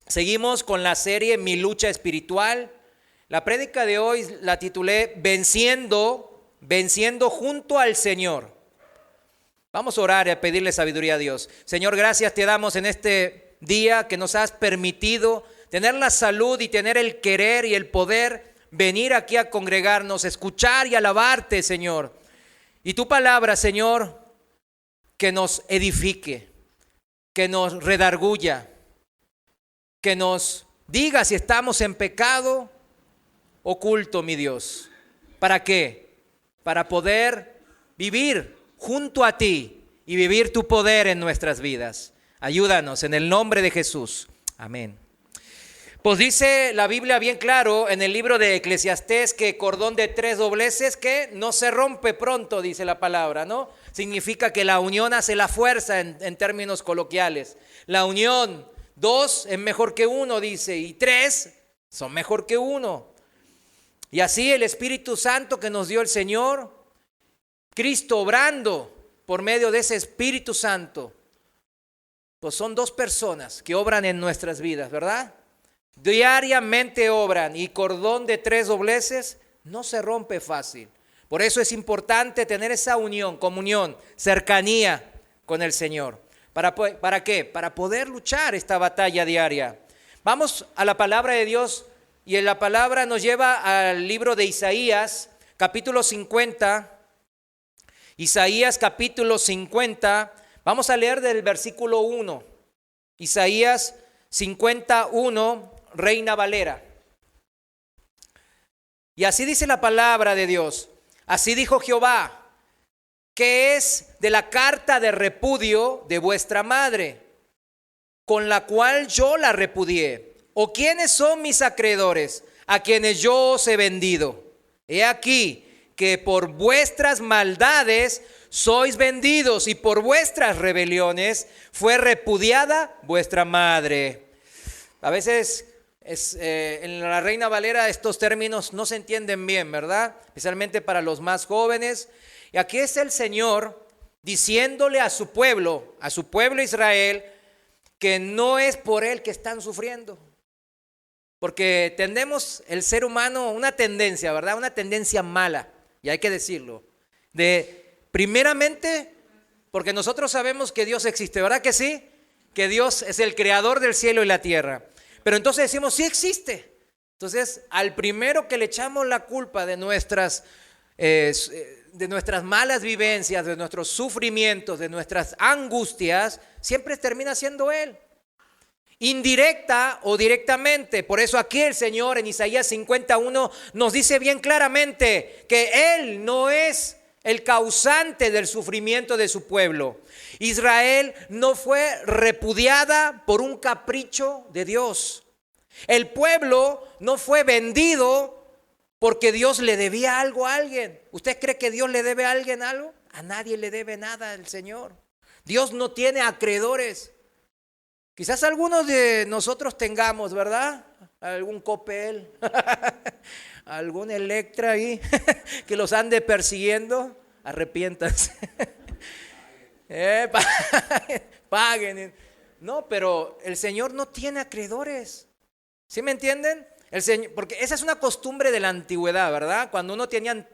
Seguimos con la serie Mi lucha espiritual. La prédica de hoy la titulé Venciendo junto al Señor. Vamos a orar y a pedirle sabiduría a Dios. Señor, gracias te damos en este día que nos has permitido tener la salud y tener el querer y el poder venir aquí a congregarnos, escuchar y alabarte, Señor. Y tu palabra, Señor, que nos edifique, que nos redarguya, que nos diga si estamos en pecado oculto, mi Dios. ¿Para qué? Para poder vivir junto a ti y vivir tu poder en nuestras vidas. Ayúdanos en el nombre de Jesús. Amén. Pues dice la Biblia bien claro en el libro de Eclesiastés que cordón de 3 dobleces que no se rompe pronto, dice la palabra, ¿no? Significa que la unión hace la fuerza en términos coloquiales. La unión, 2 es mejor que 1, dice, y 3 son mejor que 1. Y así el Espíritu Santo que nos dio el Señor, Cristo obrando por medio de ese Espíritu Santo, pues son 2 personas que obran en nuestras vidas, ¿verdad? Diariamente obran y cordón de 3 dobleces no se rompe fácil. Por eso es importante tener esa unión, comunión, cercanía con el Señor. ¿Para qué? Para poder luchar esta batalla diaria. Vamos a la palabra de Dios y la palabra nos lleva al libro de Isaías, capítulo 50. Isaías capítulo 50, vamos a leer del versículo 1. Isaías 51, Reina Valera. Y así dice la palabra de Dios. Así dijo Jehová, ¿qué es de la carta de repudio de vuestra madre, con la cual yo la repudié? ¿O quiénes son mis acreedores, a quienes yo os he vendido? He aquí que por vuestras maldades sois vendidos y por vuestras rebeliones fue repudiada vuestra madre. A veces en la Reina Valera estos términos no se entienden bien, ¿verdad? Especialmente para los más jóvenes. Y aquí es el Señor diciéndole a su pueblo Israel, que no es por él que están sufriendo. Porque tenemos el ser humano una tendencia, ¿verdad? Una tendencia mala. Y hay que decirlo, primeramente, porque nosotros sabemos que Dios existe, ¿verdad que sí? Que Dios es el creador del cielo y la tierra. Pero entonces decimos, sí existe. Entonces, al primero que le echamos la culpa de nuestras malas vivencias, de nuestros sufrimientos, de nuestras angustias, siempre termina siendo Él. Indirecta o directamente. Por eso aquí el Señor en Isaías 51 nos dice bien claramente que Él no es el causante del sufrimiento de su pueblo. Israel no fue repudiada por un capricho de Dios. El pueblo no fue vendido porque Dios le debía algo a alguien. ¿Usted cree que Dios le debe a alguien algo? A nadie le debe nada al Señor. Dios no tiene acreedores. Quizás algunos de nosotros tengamos, ¿verdad? Algún Coppel, algún Electra ahí que los ande persiguiendo. Arrepiéntanse. Paguen. No, pero el Señor no tiene acreedores. ¿Sí me entienden? El Señor, porque esa es una costumbre de la antigüedad, ¿verdad? Cuando uno tenía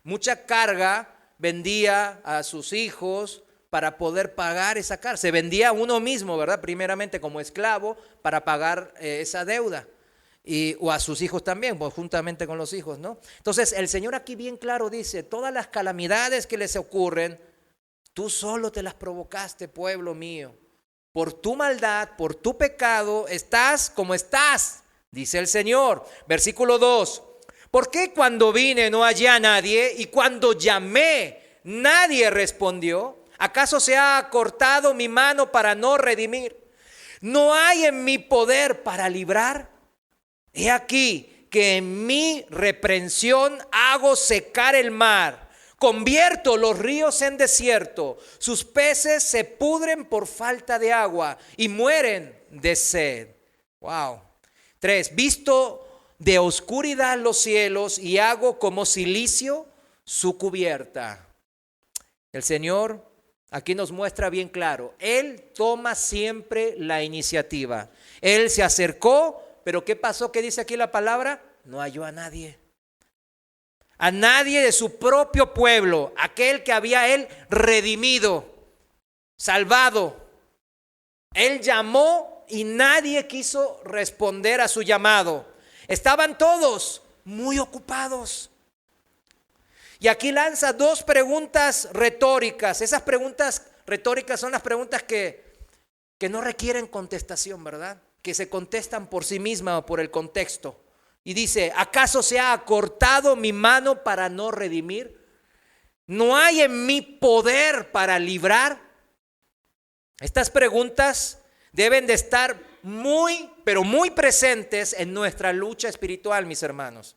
mucha carga, vendía a sus hijos para poder pagar esa carga. Se vendía a uno mismo, ¿verdad? Primeramente como esclavo para pagar esa deuda. O a sus hijos también, pues juntamente con los hijos, ¿no? Entonces el Señor aquí bien claro dice, todas las calamidades que les ocurren, tú solo te las provocaste, pueblo mío. Por tu maldad, por tu pecado, estás como estás, dice el Señor. Versículo 2. ¿Por qué cuando vine no hallé a nadie y cuando llamé nadie respondió? ¿Acaso se ha acortado mi mano para no redimir? ¿No hay en mi poder para librar? He aquí que en mi reprensión hago secar el mar, convierto los ríos en desierto, sus peces se pudren por falta de agua y mueren de sed. Wow. 3. Visto de oscuridad los cielos y hago como cilicio su cubierta. El Señor aquí nos muestra bien claro, Él toma siempre la iniciativa. Él se acercó, pero ¿qué pasó? ¿Qué dice aquí la palabra? No halló a nadie. A nadie de su propio pueblo, aquel que había Él redimido, salvado. Él llamó y nadie quiso responder a su llamado. Estaban todos muy ocupados. Y aquí lanza dos preguntas retóricas. Esas preguntas retóricas son las preguntas que no requieren contestación, ¿verdad? Que se contestan por sí mismas o por el contexto. Y dice, ¿acaso se ha acortado mi mano para no redimir? ¿No hay en mí poder para librar? Estas preguntas deben de estar muy, pero muy presentes en nuestra lucha espiritual, mis hermanos.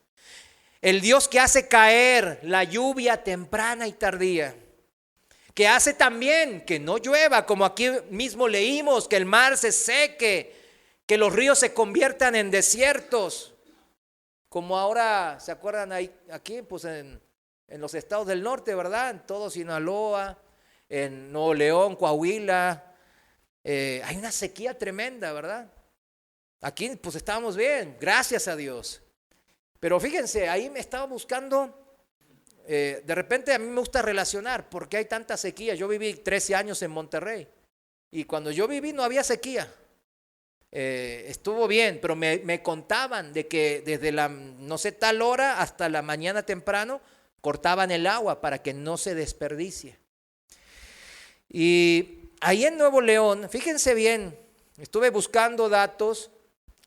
El Dios que hace caer la lluvia temprana y tardía, que hace también que no llueva, como aquí mismo leímos, que el mar se seque, que los ríos se conviertan en desiertos, como ahora, ¿se acuerdan aquí? Pues en los estados del norte, ¿verdad? En todo Sinaloa, en Nuevo León, Coahuila, hay una sequía tremenda, ¿verdad? Aquí pues estábamos bien, gracias a Dios. Pero fíjense, ahí me estaba buscando, de repente a mí me gusta relacionar, porque hay tanta sequía. Yo viví 13 años en Monterrey y cuando yo viví no había sequía. Estuvo bien, pero me contaban de que desde la no sé tal hora hasta la mañana temprano cortaban el agua para que no se desperdicie. Y ahí en Nuevo León, fíjense bien, estuve buscando datos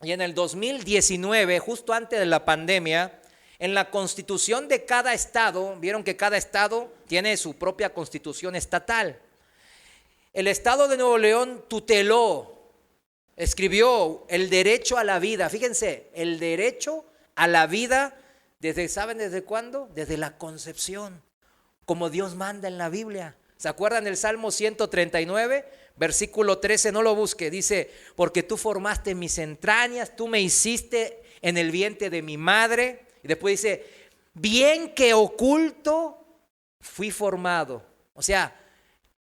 y en el 2019, justo antes de la pandemia, en la constitución de cada estado, vieron que cada estado tiene su propia constitución estatal. El estado de Nuevo León tuteló, escribió el derecho a la vida. Fíjense, el derecho a la vida, ¿saben desde cuándo? Desde la concepción, como Dios manda en la Biblia. ¿Se acuerdan del Salmo 139? Versículo 13, no lo busque, dice, porque tú formaste mis entrañas, tú me hiciste en el vientre de mi madre. Y después dice, bien que oculto fui formado. O sea,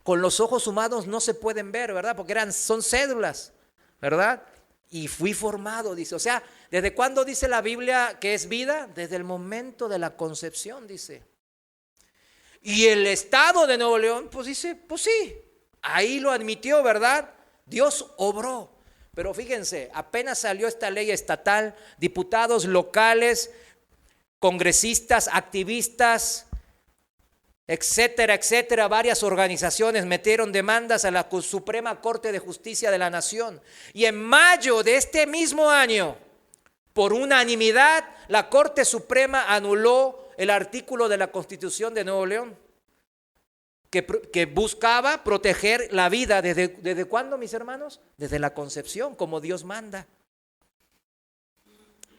con los ojos humanos no se pueden ver, ¿verdad? Porque son cédulas, ¿verdad? Y fui formado, dice. O sea, ¿desde cuándo dice la Biblia que es vida? Desde el momento de la concepción, dice. Y el estado de Nuevo León, pues dice, pues sí, ahí lo admitió, ¿verdad? Dios obró. Pero fíjense, apenas salió esta ley estatal, diputados locales, congresistas, activistas, etcétera, etcétera, varias organizaciones metieron demandas a la Suprema Corte de Justicia de la Nación. Y en mayo de este mismo año, por unanimidad, la Corte Suprema anuló el artículo de la Constitución de Nuevo León que buscaba proteger la vida. ¿Desde cuándo, mis hermanos? Desde la concepción, como Dios manda.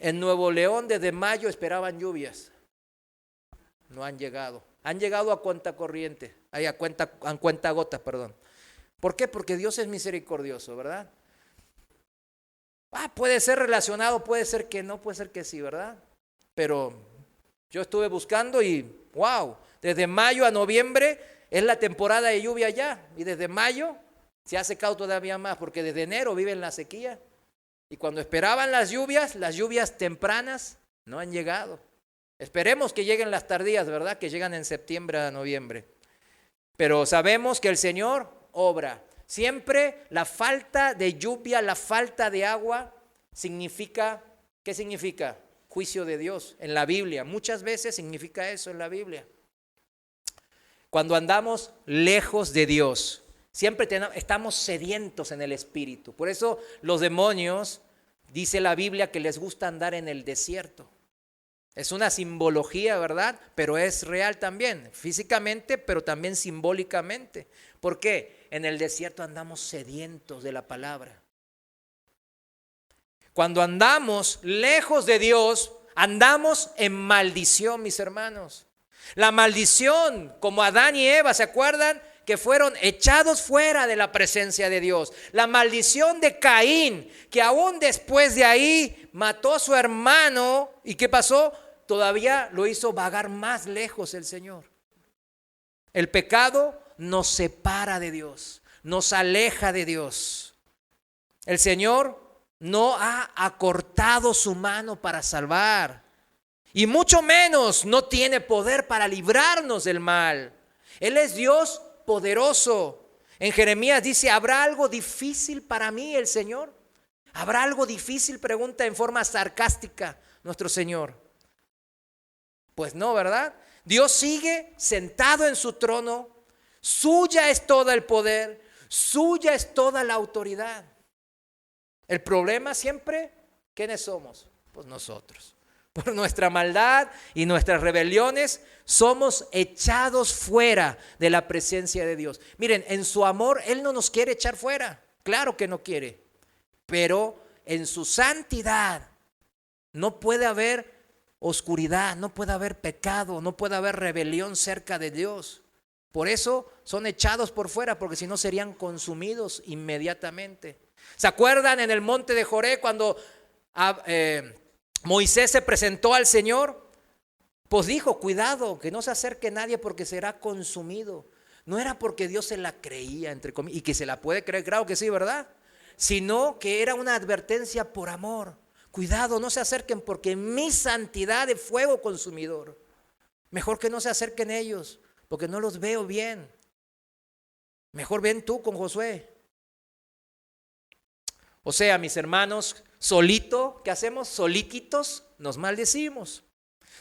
En Nuevo León desde mayo esperaban lluvias. No han llegado. Han llegado a cuentacorriente, a cuentagotas, perdón. ¿Por qué? Porque Dios es misericordioso, ¿verdad? Puede ser relacionado, puede ser que no, puede ser que sí, ¿verdad? Pero yo estuve buscando y wow, desde mayo a noviembre es la temporada de lluvia ya. Y desde mayo se ha secado todavía más, porque desde enero viven la sequía. Y cuando esperaban las lluvias tempranas no han llegado. Esperemos que lleguen las tardías, ¿verdad? Que llegan en septiembre a noviembre. Pero sabemos que el Señor obra. Siempre la falta de lluvia, la falta de agua significa, ¿qué significa? Juicio de Dios en la Biblia. Muchas veces significa eso en la Biblia. Cuando andamos lejos de Dios, siempre estamos sedientos en el espíritu. Por eso los demonios, dice la Biblia, que les gusta andar en el desierto. Es una simbología, ¿verdad? Pero es real también, físicamente, pero también simbólicamente. ¿Por qué? En el desierto andamos sedientos de la palabra. Cuando andamos lejos de Dios, andamos en maldición, mis hermanos. La maldición, como Adán y Eva, ¿se acuerdan? Que fueron echados fuera de la presencia de Dios. La maldición de Caín, que aún después de ahí mató a su hermano. ¿Y qué pasó? Todavía lo hizo vagar más lejos el Señor. El pecado nos separa de Dios, nos aleja de Dios. El Señor no ha acortado su mano para salvar, y mucho menos no tiene poder para librarnos del mal. Él es Dios poderoso. En Jeremías dice, ¿habrá algo difícil para mí el Señor? ¿Habrá algo difícil? Pregunta en forma sarcástica nuestro Señor. Pues no, ¿verdad? Dios sigue sentado en su trono. Suya es todo el poder, suya es toda la autoridad. El problema siempre, ¿quiénes somos? Pues nosotros. Por nuestra maldad y nuestras rebeliones somos echados fuera de la presencia de Dios. Miren, en su amor Él no nos quiere echar fuera, claro que no quiere, pero en su santidad no puede haber oscuridad, no puede haber pecado, no puede haber rebelión cerca de Dios. Por eso son echados por fuera, porque si no serían consumidos inmediatamente. ¿Se acuerdan en el monte de Joré cuando Moisés se presentó al Señor? Pues dijo, cuidado, que no se acerque nadie porque será consumido. No era porque Dios se la creía, entre comillas, y que se la puede creer, claro que sí, ¿verdad? Sino que era una advertencia por amor. Cuidado, no se acerquen porque mi santidad es fuego consumidor. Mejor que no se acerquen ellos, porque no los veo bien. Mejor ven tú con Josué. O sea, mis hermanos, solito, ¿qué hacemos? Solititos nos maldecimos.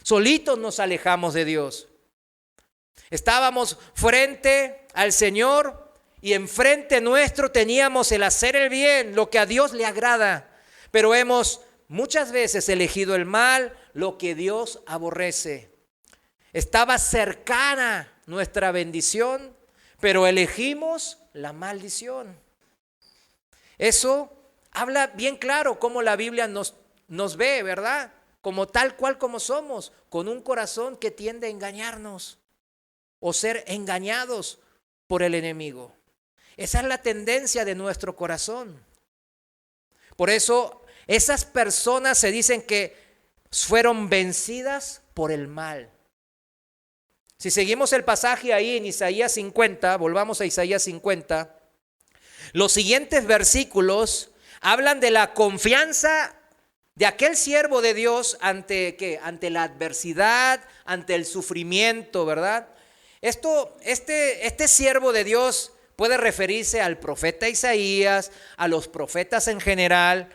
Solitos nos alejamos de Dios. Estábamos frente al Señor y enfrente nuestro teníamos el hacer el bien, lo que a Dios le agrada. Pero hemos muchas veces elegido el mal, lo que Dios aborrece. Estaba cercana nuestra bendición, pero elegimos la maldición. Eso habla bien claro cómo la Biblia nos ve, ¿verdad? Como tal cual como somos, con un corazón que tiende a engañarnos o ser engañados por el enemigo. Esa es la tendencia de nuestro corazón. Por eso esas personas se dicen que fueron vencidas por el mal. Si seguimos el pasaje ahí en Isaías 50, volvamos a Isaías 50, los siguientes versículos hablan de la confianza de aquel siervo de Dios ante ¿qué? Ante la adversidad, ante el sufrimiento, ¿verdad? Este siervo de Dios puede referirse al profeta Isaías, a los profetas en general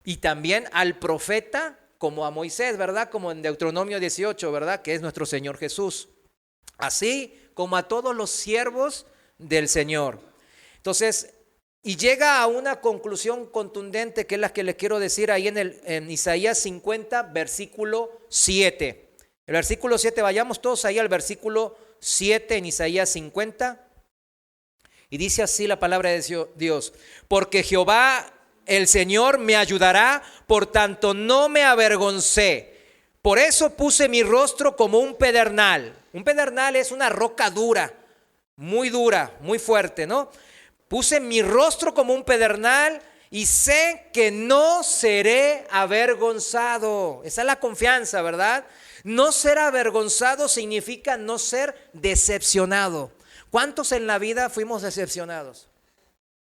y también al profeta como a Moisés, ¿verdad? Como en Deuteronomio 18, ¿verdad? Que es nuestro Señor Jesús. Así como a todos los siervos del Señor. Entonces, y llega a una conclusión contundente que es la que les quiero decir ahí en Isaías 50, versículo 7. El versículo 7, vayamos todos ahí al versículo 7 en Isaías 50. Y dice así la palabra de Dios: porque Jehová el Señor me ayudará, por tanto no me avergoncé. Por eso puse mi rostro como un pedernal. Un pedernal es una roca dura, muy fuerte, ¿no? Puse mi rostro como un pedernal y sé que no seré avergonzado. Esa es la confianza, ¿verdad? No ser avergonzado significa no ser decepcionado. ¿Cuántos en la vida fuimos decepcionados?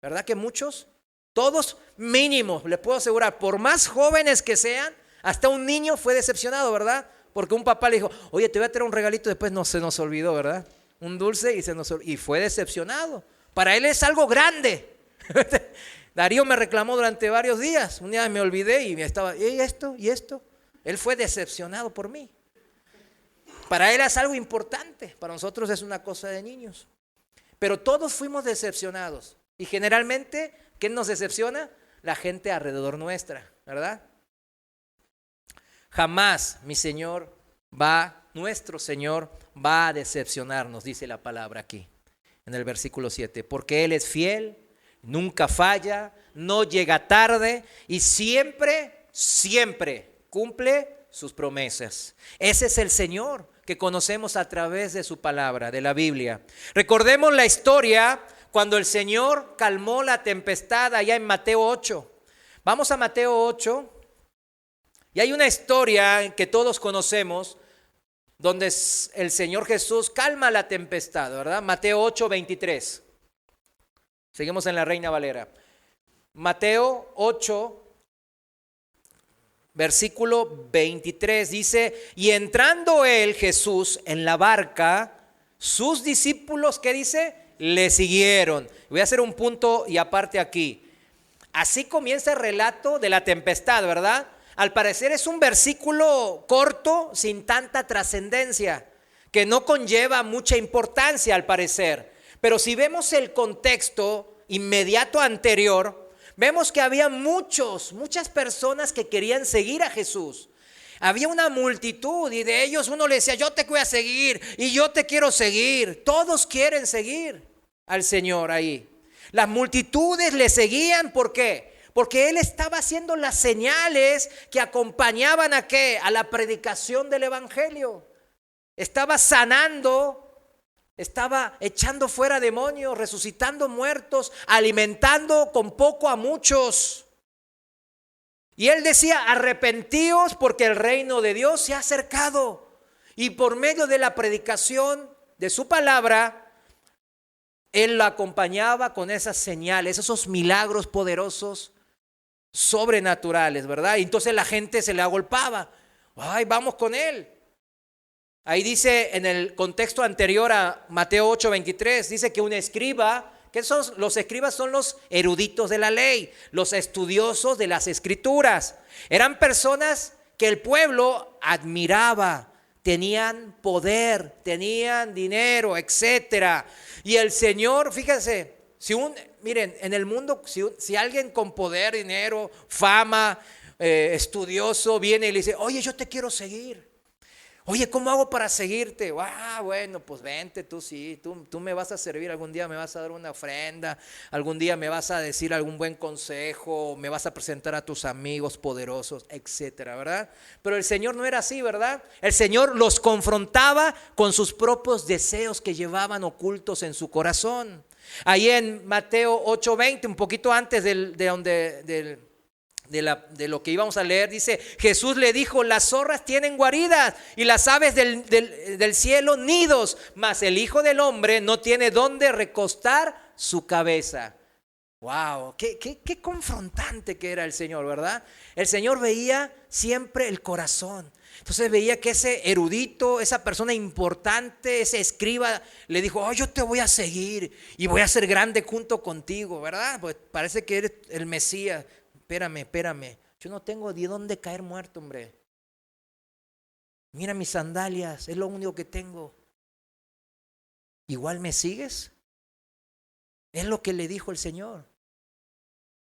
¿Verdad que muchos? Todos mínimo, les puedo asegurar, por más jóvenes que sean, hasta un niño fue decepcionado, ¿verdad? Porque un papá le dijo, oye, te voy a traer un regalito, después no se nos olvidó, ¿verdad? Un dulce y fue decepcionado. Para él es algo grande. Darío me reclamó durante varios días. Un día me olvidé y estaba, ¿y esto? ¿Y esto? Él fue decepcionado por mí. Para él es algo importante. Para nosotros es una cosa de niños. Pero todos fuimos decepcionados. Y generalmente, ¿quién nos decepciona? La gente alrededor nuestra, ¿verdad? Jamás nuestro Señor va a decepcionarnos, dice la palabra aquí. En el versículo 7, porque Él es fiel, nunca falla, no llega tarde y siempre cumple sus promesas. Ese es el Señor que conocemos a través de su palabra, de la Biblia. Recordemos la historia cuando el Señor calmó la tempestad allá en Mateo 8. Vamos a Mateo 8 y hay una historia que todos conocemos donde el Señor Jesús calma la tempestad, ¿verdad? Mateo 8:23. Seguimos en la Reina Valera. Mateo 8, versículo 23 dice: y entrando él, Jesús, en la barca, sus discípulos, ¿qué dice? Le siguieron. Voy a hacer un punto y aparte aquí. Así comienza el relato de la tempestad, ¿verdad? Al parecer es un versículo corto, sin tanta trascendencia, que no conlleva mucha importancia al parecer. Pero si vemos el contexto inmediato anterior, vemos que había muchas personas que querían seguir a Jesús. Había una multitud y de ellos uno le decía: yo te voy a seguir y yo te quiero seguir. Todos quieren seguir al Señor ahí. Las multitudes le seguían, ¿por qué? Porque Él estaba haciendo las señales que acompañaban ¿a qué? A la predicación del Evangelio. Estaba sanando, estaba echando fuera demonios, resucitando muertos, alimentando con poco a muchos. Y Él decía: arrepentíos porque el reino de Dios se ha acercado. Y por medio de la predicación de su palabra, Él la acompañaba con esas señales, esos milagros poderosos, sobrenaturales, ¿verdad? Y entonces la gente se le agolpaba. Ay, vamos con Él. Ahí dice en el contexto anterior a Mateo 8:23, dice que un escriba, que los escribas son los eruditos de la ley, los estudiosos de las escrituras. Eran personas que el pueblo admiraba, tenían poder, tenían dinero, etcétera. Y el Señor, fíjense, miren, en el mundo, si alguien con poder, dinero, fama, estudioso, viene y le dice: oye, yo te quiero seguir. Oye, ¿cómo hago para seguirte? Bueno, pues vente, tú sí, tú me vas a servir, algún día me vas a dar una ofrenda, algún día me vas a decir algún buen consejo, me vas a presentar a tus amigos poderosos, etcétera, ¿verdad? Pero el Señor no era así, ¿verdad? El Señor los confrontaba con sus propios deseos que llevaban ocultos en su corazón. Ahí en Mateo 8:20, un poquito antes de lo que íbamos a leer, dice: Jesús le dijo: las zorras tienen guaridas y las aves del cielo nidos, mas el Hijo del Hombre no tiene dónde recostar su cabeza. Wow, qué confrontante que era el Señor, ¿verdad? El Señor veía siempre el corazón. Entonces veía que ese erudito, esa persona importante, ese escriba, le dijo: oh, yo te voy a seguir y voy a ser grande junto contigo, ¿verdad? Pues parece que eres el Mesías. Espérame, yo no tengo de dónde caer muerto, hombre. Mira mis sandalias, es lo único que tengo. ¿Igual me sigues? Es lo que le dijo el Señor.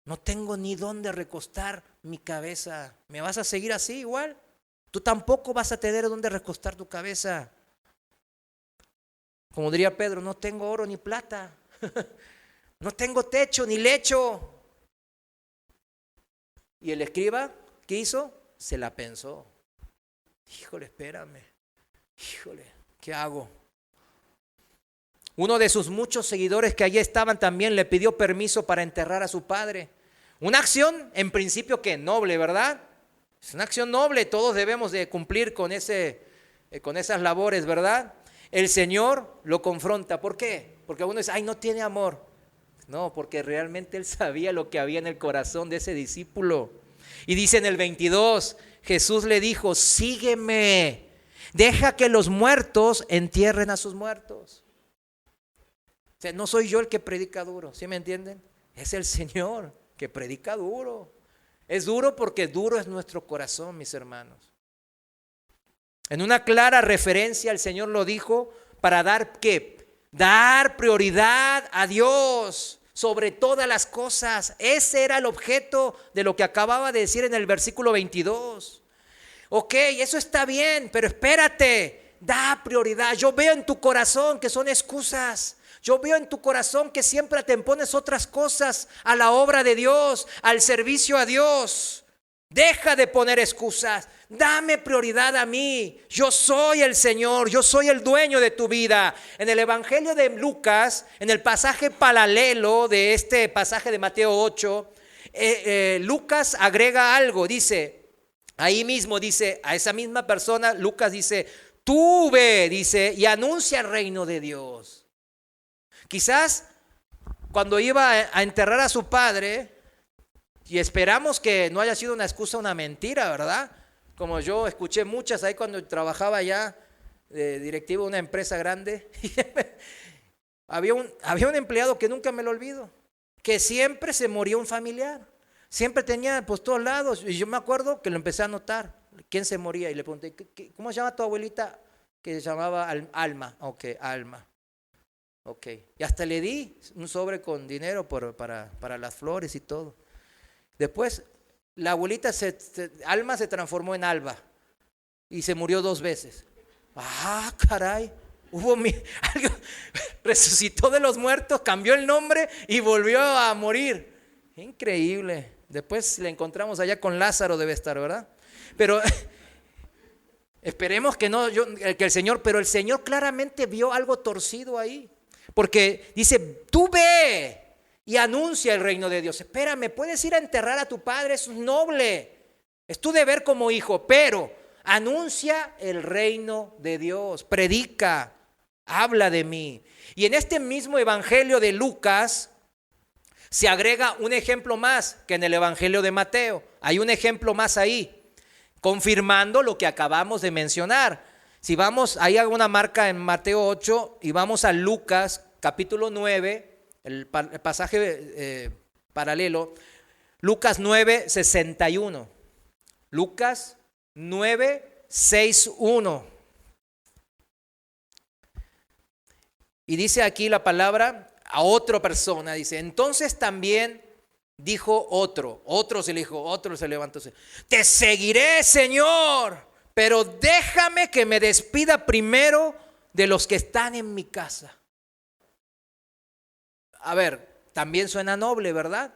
No tengo ni dónde recostar mi cabeza. ¿Me vas a seguir así igual? Tú tampoco vas a tener dónde recostar tu cabeza. Como diría Pedro: no tengo oro ni plata. No tengo techo ni lecho. Y el escriba, ¿qué hizo? Se la pensó. Híjole, espérame. Híjole, ¿qué hago? Uno de sus muchos seguidores que allí estaban también le pidió permiso para enterrar a su padre. Una acción en principio que noble, ¿verdad? Es una acción noble, todos debemos de cumplir con esas labores, ¿verdad? El Señor lo confronta. ¿Por qué? Porque uno dice: ay, no tiene amor. No, porque realmente Él sabía lo que había en el corazón de ese discípulo. Y dice en el 22, Jesús le dijo: sígueme, deja que los muertos entierren a sus muertos. O sea, no soy yo el que predica duro, ¿sí me entienden? Es el Señor que predica duro. Es duro porque duro es nuestro corazón, mis hermanos. En una clara referencia el Señor lo dijo para dar ¿qué? Dar prioridad a Dios sobre todas las cosas. Ese era el objeto de lo que acababa de decir en el versículo 22. Ok, eso está bien, pero espérate, da prioridad. Yo veo en tu corazón que son excusas. Yo veo en tu corazón que siempre te pones otras cosas a la obra de Dios, al servicio a Dios. Deja de poner excusas. Dame prioridad a mí. Yo soy el Señor, yo soy el dueño de tu vida. En el Evangelio de Lucas, en el pasaje paralelo de este pasaje de Mateo 8, Lucas agrega algo. Dice, ahí mismo dice, a esa misma persona, Lucas dice: Tú ve, dice, y anuncia el reino de Dios. Quizás cuando iba a enterrar a su padre, y esperamos que no haya sido una excusa, una mentira, ¿verdad? Como yo escuché muchas ahí cuando trabajaba ya de directivo de una empresa grande. había un empleado que nunca me lo olvido, que siempre se moría un familiar. Siempre tenía pues todos lados. Y yo me acuerdo que lo empecé a notar. ¿Quién se moría? Y le pregunté, ¿cómo se llama tu abuelita? Que se llamaba Alma. Ok, Alma. Ok. Y hasta le di un sobre con dinero para las flores y todo. Después, la abuelita Alma se transformó en Alba. Y se murió 2 veces. Ah, caray. Resucitó de los muertos, cambió el nombre y volvió a morir. Increíble. Después le encontramos allá con Lázaro, debe estar, ¿verdad? Pero esperemos que no, que el Señor, pero el Señor claramente vio algo torcido ahí. Porque dice, tú ve y anuncia el reino de Dios. Espérame, puedes ir a enterrar a tu padre, es noble. Es tu deber como hijo, pero anuncia el reino de Dios, predica, habla de mí. Y en este mismo evangelio de Lucas se agrega un ejemplo más que en el evangelio de Mateo. Hay un ejemplo más ahí, confirmando lo que acabamos de mencionar. Si vamos, hay alguna marca en Mateo 8 y vamos a Lucas capítulo 9, el pasaje paralelo, Lucas 9, 61. Lucas 9, 6, 1. Y dice aquí la palabra a otra persona, dice, entonces también dijo otro se le dijo, otro se levantó, te seguiré, Señor, pero déjame que me despida primero de los que están en mi casa. A ver, también suena noble, ¿verdad?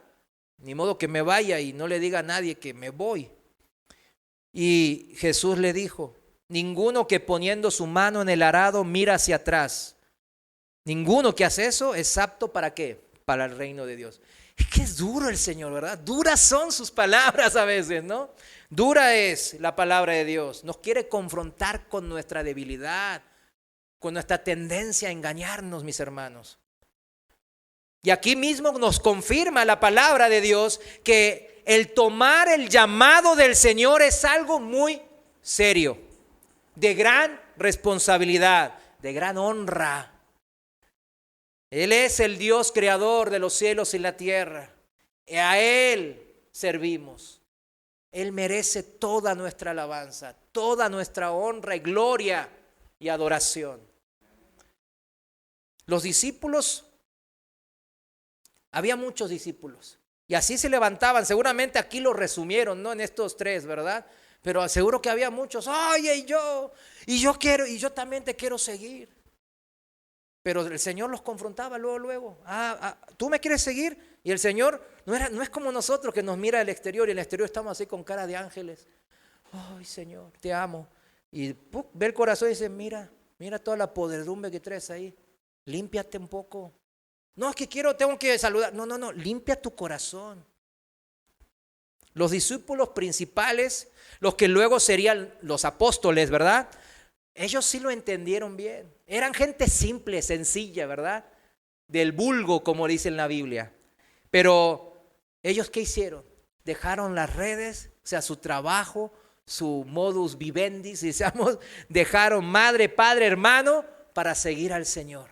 Ni modo que me vaya y no le diga a nadie que me voy. Y Jesús le dijo, ninguno que poniendo su mano en el arado mira hacia atrás, ninguno que hace eso es apto ¿para qué? Para el reino de Dios. Es que es duro el Señor, ¿verdad? Duras son sus palabras a veces, ¿no? Dura es la palabra de Dios. Nos quiere confrontar con nuestra debilidad, con nuestra tendencia a engañarnos, mis hermanos. Y aquí mismo nos confirma la palabra de Dios que el tomar el llamado del Señor es algo muy serio, de gran responsabilidad, de gran honra. Él es el Dios creador de los cielos y la tierra. Y a Él servimos. Él merece toda nuestra alabanza, toda nuestra honra y gloria y adoración. Los discípulos, había muchos discípulos. Y así se levantaban. Seguramente aquí lo resumieron, ¿no? En estos 3, ¿verdad? Pero seguro que había muchos. Oye, y yo quiero, y yo también te quiero seguir. Pero el Señor los confrontaba luego. ¿Tú me quieres seguir? Y el Señor no es como nosotros que nos mira al exterior y en el exterior estamos así con cara de ángeles. Ay, Señor, te amo. Y ve el corazón y dice, mira toda la podredumbre que traes ahí. Límpiate un poco. No, es que tengo que saludar. No, limpia tu corazón. Los discípulos principales, los que luego serían los apóstoles, ¿verdad? Ellos sí lo entendieron bien. Eran gente simple, sencilla, ¿verdad? Del vulgo, como dice en la Biblia. Pero ellos, ¿qué hicieron? Dejaron las redes, o sea, su trabajo, su modus vivendi, dejaron madre, padre, hermano, para seguir al Señor.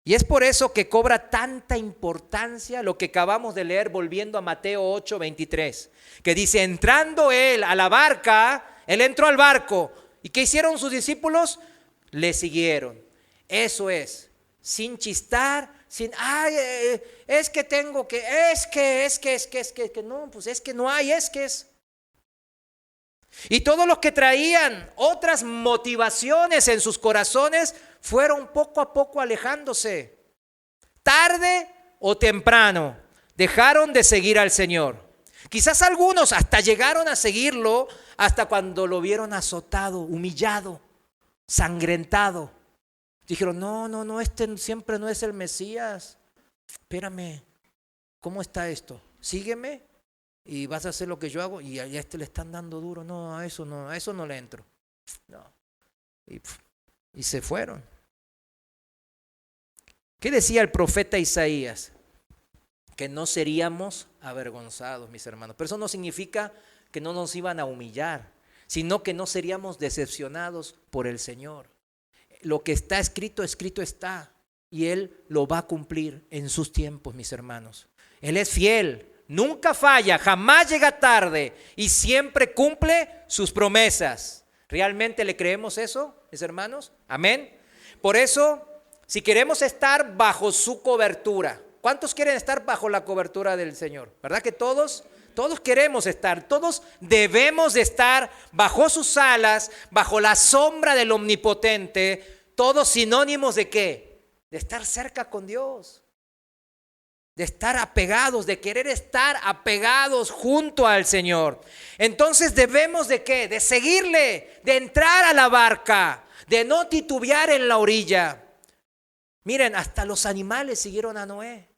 Y es por eso que cobra tanta importancia lo que acabamos de leer volviendo a Mateo 8, 23, que dice, entrando él a la barca, él entró al barco. ¿Y qué hicieron sus discípulos? Le siguieron. Eso es, sin chistar, es que tengo que, no, pues es que no hay, es. Y todos los que traían otras motivaciones en sus corazones fueron poco a poco alejándose. Tarde o temprano dejaron de seguir al Señor. Quizás algunos hasta llegaron a seguirlo hasta cuando lo vieron azotado, humillado, sangrentado. Dijeron, no, este siempre no es el Mesías. Espérame, ¿cómo está esto? Sígueme y vas a hacer lo que yo hago y a este le están dando duro. No, a eso no le entro. No. y se fueron. ¿Qué decía el profeta Isaías? Que no seríamos avergonzados, mis hermanos. Pero eso no significa que no nos iban a humillar, sino que no seríamos decepcionados por el Señor. Lo que está escrito, escrito está. Y Él lo va a cumplir en sus tiempos, mis hermanos. Él es fiel, nunca falla, jamás llega tarde y siempre cumple sus promesas. ¿Realmente le creemos eso, mis hermanos? Amén. Por eso, si queremos estar bajo su cobertura, ¿cuántos quieren estar bajo la cobertura del Señor? ¿Verdad que todos? Todos queremos estar, todos debemos de estar bajo sus alas, bajo la sombra del Omnipotente, todos sinónimos de ¿qué? De estar cerca con Dios, de estar apegados, de querer estar apegados junto al Señor. Entonces debemos de ¿qué? De seguirle, de entrar a la barca, de no titubear en la orilla. Miren, hasta los animales siguieron a Noé,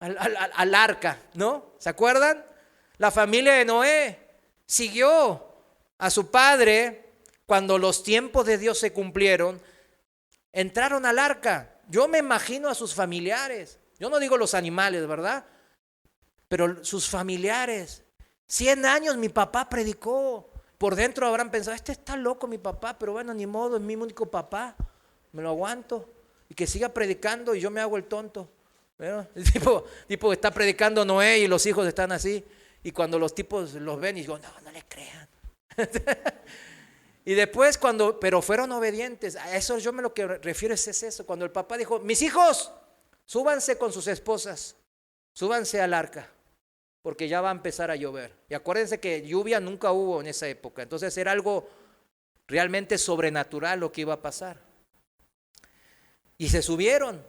al arca, ¿no? ¿Se acuerdan? La familia de Noé siguió a su padre cuando los tiempos de Dios se cumplieron. Entraron al arca. Yo me imagino a sus familiares. Yo no digo los animales, ¿verdad? Pero sus familiares. 100 años mi papá predicó. Por dentro habrán pensado, este está loco mi papá, pero bueno, ni modo, es mi único papá. Me lo aguanto. Y que siga predicando y yo me hago el tonto. ¿Verdad? El tipo está predicando Noé y los hijos están así. Y cuando los tipos los ven y digo, no le crean. Y después pero fueron obedientes. A eso yo lo que refiero es eso. Cuando el papá dijo, mis hijos, súbanse con sus esposas, súbanse al arca, porque ya va a empezar a llover. Y acuérdense que lluvia nunca hubo en esa época. Entonces era algo realmente sobrenatural lo que iba a pasar. Y se subieron.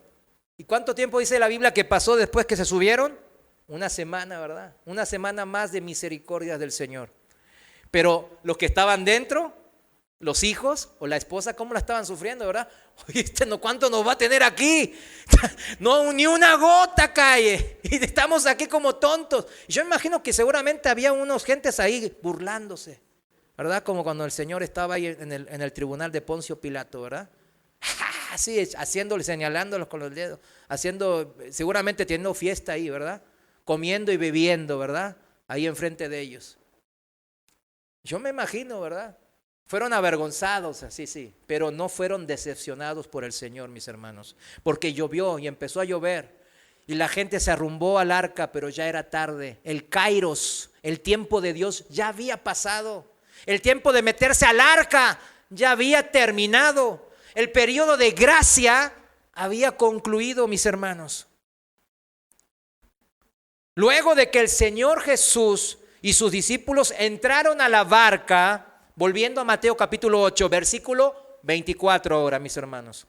¿Y cuánto tiempo dice la Biblia que pasó después que se subieron? Una semana, ¿verdad? Una semana más de misericordia del Señor. Pero los que estaban dentro, los hijos o la esposa, ¿cómo la estaban sufriendo, verdad? Oye, ¿cuánto nos va a tener aquí? No, ni una gota cae. Y estamos aquí como tontos. Y yo me imagino que seguramente había unos gentes ahí burlándose, ¿verdad? Como cuando el Señor estaba ahí en el tribunal de Poncio Pilato, ¿verdad? Así, haciéndole, señalándolos con los dedos, seguramente teniendo fiesta ahí, ¿verdad? Comiendo y bebiendo, ¿verdad? Ahí enfrente de ellos. Yo me imagino, ¿verdad? Fueron avergonzados, así sí, pero no fueron decepcionados por el Señor, mis hermanos, porque llovió y empezó a llover y la gente se arrumbó al arca, pero ya era tarde. El Kairos, el tiempo de Dios ya había pasado. El tiempo de meterse al arca ya había terminado. El periodo de gracia había concluido, mis hermanos. Luego de que el Señor Jesús y sus discípulos entraron a la barca, volviendo a Mateo capítulo 8, versículo 24 ahora, mis hermanos.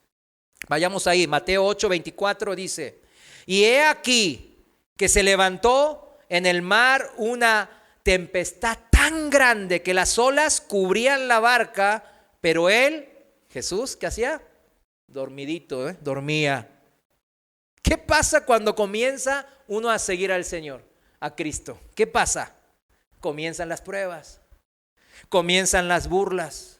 Vayamos ahí, Mateo 8, 24 dice, y he aquí que se levantó en el mar una tempestad tan grande que las olas cubrían la barca, pero él, Jesús, ¿qué hacía? Dormidito, dormía. ¿Qué pasa cuando comienza uno a seguir al Señor, a Cristo? ¿Qué pasa? Comienzan las pruebas. Comienzan las burlas,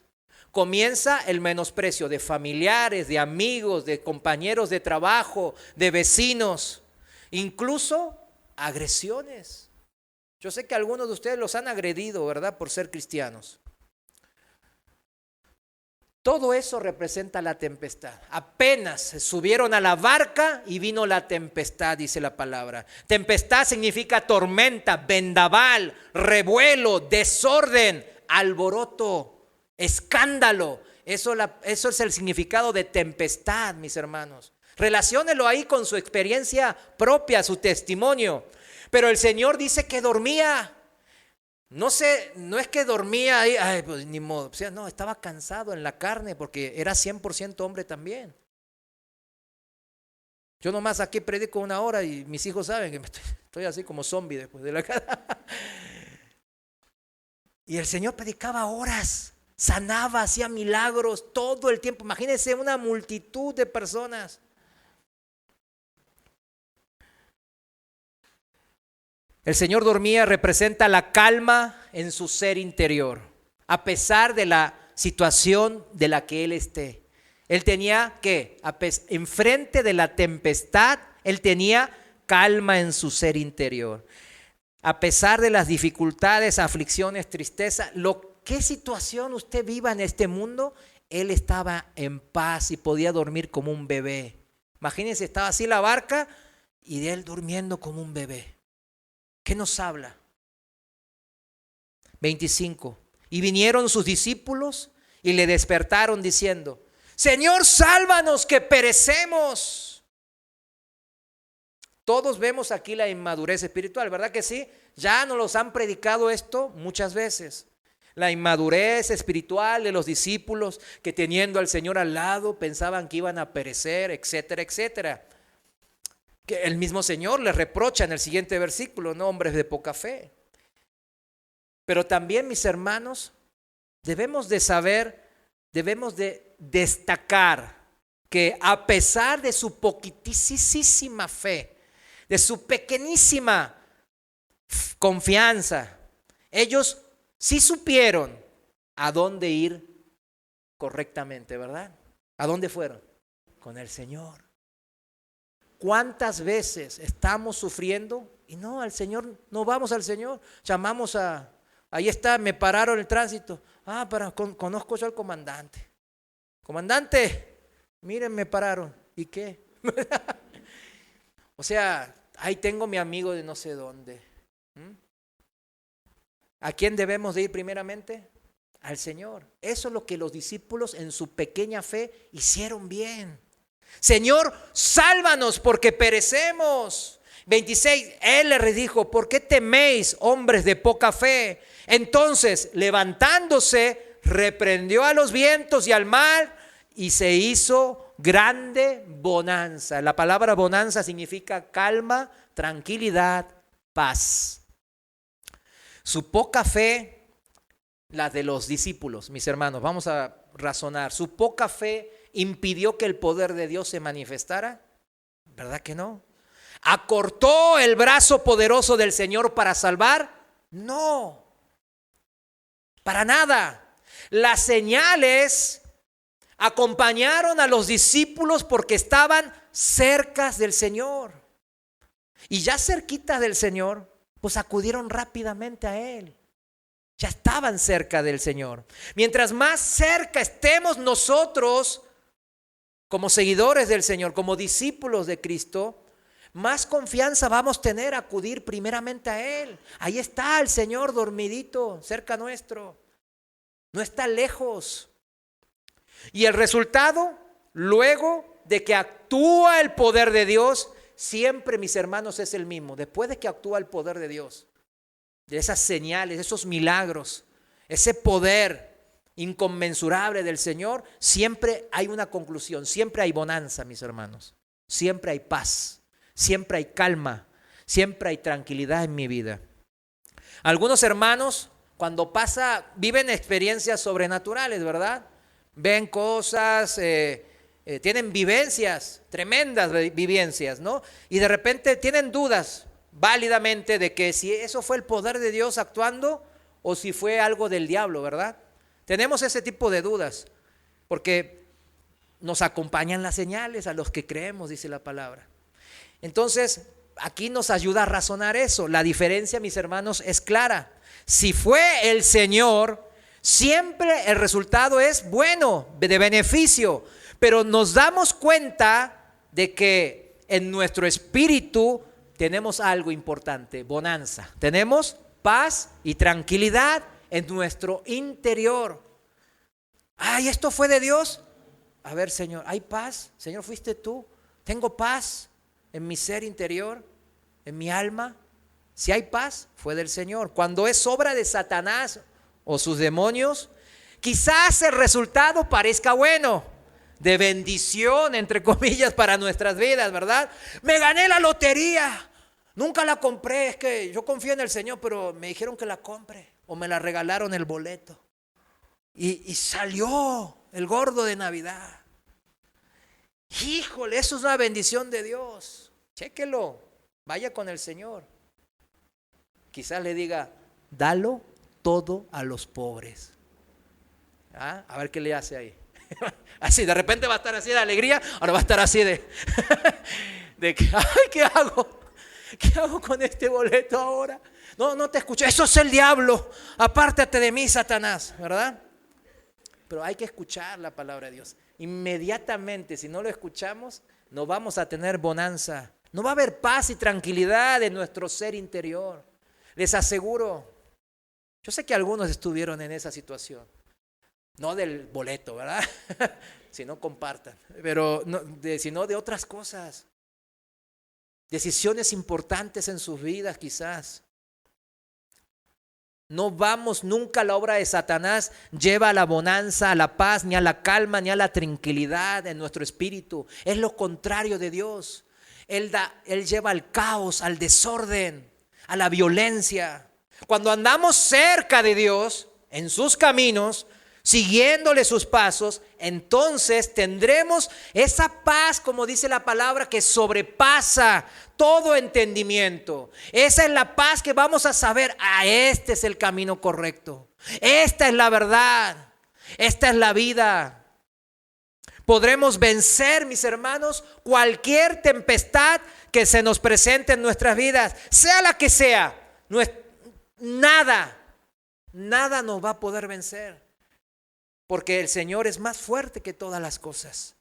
comienza el menosprecio de familiares, de amigos, de compañeros de trabajo, de vecinos, incluso agresiones. Yo sé que algunos de ustedes los han agredido, ¿verdad? Por ser cristianos. Todo eso representa la tempestad. Apenas se subieron a la barca y vino la tempestad, dice la palabra. Tempestad significa tormenta, vendaval, revuelo, desorden, alboroto, escándalo. Eso es el significado de tempestad, mis hermanos. Relaciónelo ahí con su experiencia propia, su testimonio. Pero el Señor dice que dormía. No es que dormía ahí, pues ni modo. O sea, no, estaba cansado en la carne porque era 100% hombre también. Yo nomás aquí predico 1 hora y mis hijos saben que estoy así como zombie después de la cara. Y el Señor predicaba horas, sanaba, hacía milagros todo el tiempo. Imagínense una multitud de personas. El Señor dormía representa la calma en su ser interior, a pesar de la situación de la que él esté. Él tenía que, enfrente de la tempestad, él tenía calma en su ser interior. A pesar de las dificultades, aflicciones, tristeza, qué situación usted viva en este mundo, él estaba en paz y podía dormir como un bebé. Imagínense, estaba así la barca y de él durmiendo como un bebé. ¿Qué nos habla? 25. Y vinieron sus discípulos y le despertaron diciendo: Señor, sálvanos que perecemos. Todos vemos aquí la inmadurez espiritual, ¿verdad que sí? Ya nos los han predicado esto muchas veces. La inmadurez espiritual de los discípulos que teniendo al Señor al lado pensaban que iban a perecer, etcétera, etcétera. Que el mismo Señor les reprocha en el siguiente versículo: no, hombres de poca fe. Pero también, mis hermanos, debemos de saber, debemos de destacar que a pesar de su poquitísima fe, de su pequeñísima confianza, ellos sí supieron a dónde ir correctamente, ¿verdad? ¿A dónde fueron? Con el Señor. ¿Cuántas veces estamos sufriendo y no al Señor, no vamos al Señor? Llamamos ahí está, me pararon el tránsito. Conozco yo al comandante. Comandante, miren, me pararon. ¿Y qué? O sea, ahí tengo mi amigo de no sé dónde. ¿A quién debemos de ir primeramente? Al Señor. Eso es lo que los discípulos en su pequeña fe hicieron bien. Señor, sálvanos porque perecemos. 26, él les dijo: ¿por qué teméis, hombres de poca fe? Entonces, levantándose, reprendió a los vientos y al mar y se hizo grande bonanza. La palabra bonanza significa calma, tranquilidad, paz. Su poca fe, la de los discípulos, mis hermanos, vamos a razonar. Su poca fe impidió que el poder de Dios se manifestara, ¿verdad que no? ¿Acortó el brazo poderoso del Señor para salvar? No, para nada. Las señales acompañaron a los discípulos porque estaban cerca del Señor. Y ya cerquita del Señor, pues acudieron rápidamente a Él. Ya estaban cerca del Señor. Mientras más cerca estemos nosotros, como seguidores del Señor, como discípulos de Cristo, más confianza vamos a tener a acudir primeramente a Él. Ahí está el Señor dormidito, cerca nuestro. No está lejos. Y el resultado, luego de que actúa el poder de Dios, siempre, mis hermanos, es el mismo. Después de que actúa el poder de Dios, de esas señales, esos milagros, ese poder inconmensurable del Señor, siempre hay una conclusión, siempre hay bonanza, mis hermanos. Siempre hay paz, siempre hay calma, siempre hay tranquilidad en mi vida. Algunos hermanos, cuando viven experiencias sobrenaturales, ¿verdad? Ven cosas, tienen vivencias, tremendas vivencias, ¿no? Y de repente tienen dudas válidamente de que si eso fue el poder de Dios actuando o si fue algo del diablo, ¿verdad? Tenemos ese tipo de dudas porque nos acompañan las señales a los que creemos, dice la palabra. Entonces, aquí nos ayuda a razonar eso. La diferencia, mis hermanos, es clara. Si fue el Señor, siempre el resultado es bueno, de beneficio, pero nos damos cuenta de que en nuestro espíritu tenemos algo importante, bonanza. Tenemos paz y tranquilidad en nuestro interior. Ay, ¿esto fue de Dios? A ver, Señor, ¿hay paz? Señor, ¿fuiste tú? ¿Tengo paz en mi ser interior, en mi alma? Si hay paz, fue del Señor. Cuando es obra de Satanás o sus demonios, quizás el resultado parezca bueno, de bendición, entre comillas, para nuestras vidas, ¿verdad? Me gané la lotería, nunca la compré, es que yo confío en el Señor, pero me dijeron que la compre o me la regalaron el boleto. Y salió el gordo de Navidad. Híjole, eso es una bendición de Dios. Chéquelo, vaya con el Señor. Quizás le diga: dalo todo a los pobres. ¿Ah? A ver qué le hace ahí. Así, de repente va a estar así de alegría, ahora va a estar así de que, ay, ¿qué hago? ¿Qué hago con este boleto ahora? No, no te escucho. Eso es el diablo. Apártate de mí, Satanás, ¿verdad? Pero hay que escuchar la palabra de Dios. Inmediatamente, si no lo escuchamos, no vamos a tener bonanza. No va a haber paz y tranquilidad en nuestro ser interior. Les aseguro. Yo sé que algunos estuvieron en esa situación. No del boleto, ¿verdad? Si no, compartan. Pero no, sino de otras cosas. Decisiones importantes en sus vidas quizás. No vamos nunca a la obra de Satanás, lleva a la bonanza, a la paz, ni a la calma, ni a la tranquilidad en nuestro espíritu. Es lo contrario de Dios. Él lleva al caos, al desorden, a la violencia. Cuando andamos cerca de Dios, en sus caminos, siguiéndole sus pasos, entonces tendremos esa paz, como dice la palabra, que sobrepasa todo entendimiento. Esa es la paz que vamos a saber, este es el camino correcto. Esta es la verdad. Esta es la vida. Podremos vencer, mis hermanos, cualquier tempestad que se nos presente en nuestras vidas, sea la que sea. Nada nos va a poder vencer. Porque el Señor es más fuerte que todas las cosas.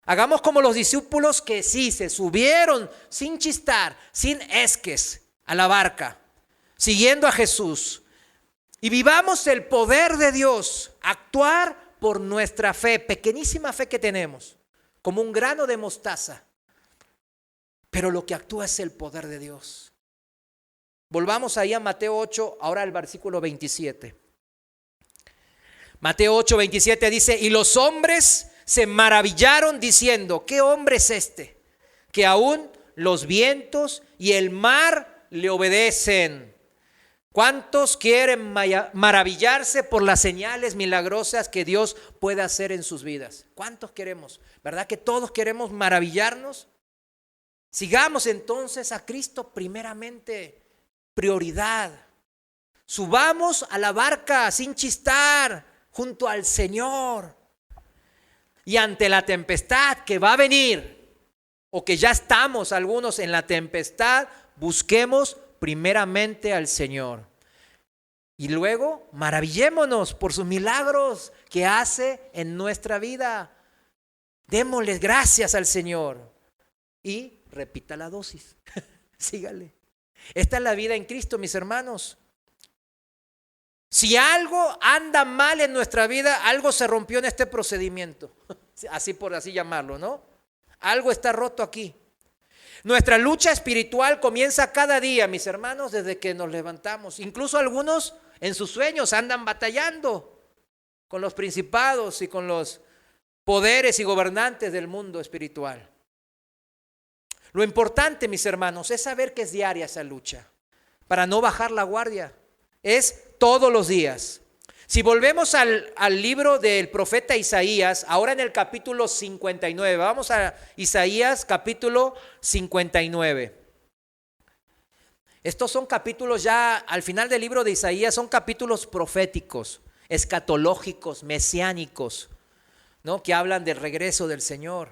Hagamos como los discípulos que sí se subieron sin chistar, sin esques a la barca, siguiendo a Jesús. Y vivamos el poder de Dios, actuar por nuestra fe, pequeñísima fe que tenemos, como un grano de mostaza. Pero lo que actúa es el poder de Dios. Volvamos ahí a Mateo 8, ahora al versículo 27. Mateo 8, 27 dice, y los hombres se maravillaron diciendo, ¿qué hombre es este? Que aún los vientos y el mar le obedecen. ¿Cuántos quieren maravillarse por las señales milagrosas que Dios puede hacer en sus vidas? ¿Cuántos queremos? ¿Verdad que todos queremos maravillarnos? Sigamos entonces a Cristo primeramente, prioridad. Subamos a la barca sin chistar, junto al Señor. Y ante la tempestad que va a venir, o que ya estamos algunos en la tempestad, busquemos primeramente al Señor. Y luego maravillémonos por sus milagros que hace en nuestra vida. Démosle gracias al Señor. Y repita la dosis. Sígale. Esta es la vida en Cristo, mis hermanos. Si algo anda mal en nuestra vida, algo se rompió en este procedimiento, así por así llamarlo, ¿no? Algo está roto aquí. Nuestra lucha espiritual comienza cada día, mis hermanos, desde que nos levantamos. Incluso algunos en sus sueños andan batallando con los principados y con los poderes y gobernantes del mundo espiritual. Lo importante, mis hermanos, es saber que es diaria esa lucha, para no bajar la guardia. Es todos los días. Si volvemos al libro del profeta Isaías, ahora en el capítulo 59, vamos a Isaías capítulo 59. Estos son capítulos ya, al final del libro de Isaías, son capítulos proféticos, escatológicos, mesiánicos, ¿no? Que hablan del regreso del Señor.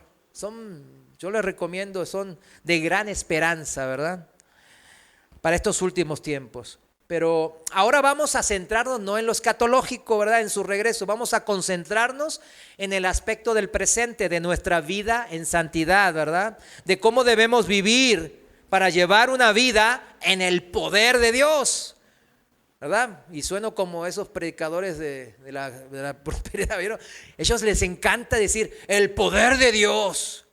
Yo les recomiendo, son de gran esperanza, ¿verdad? Para estos últimos tiempos. Pero ahora vamos a centrarnos no en lo escatológico, ¿verdad? En su regreso. Vamos a concentrarnos en el aspecto del presente, de nuestra vida en santidad, ¿verdad? De cómo debemos vivir para llevar una vida en el poder de Dios, ¿verdad? Y sueno como esos predicadores de la prosperidad, ¿vieron? Ellos les encanta decir el poder de Dios.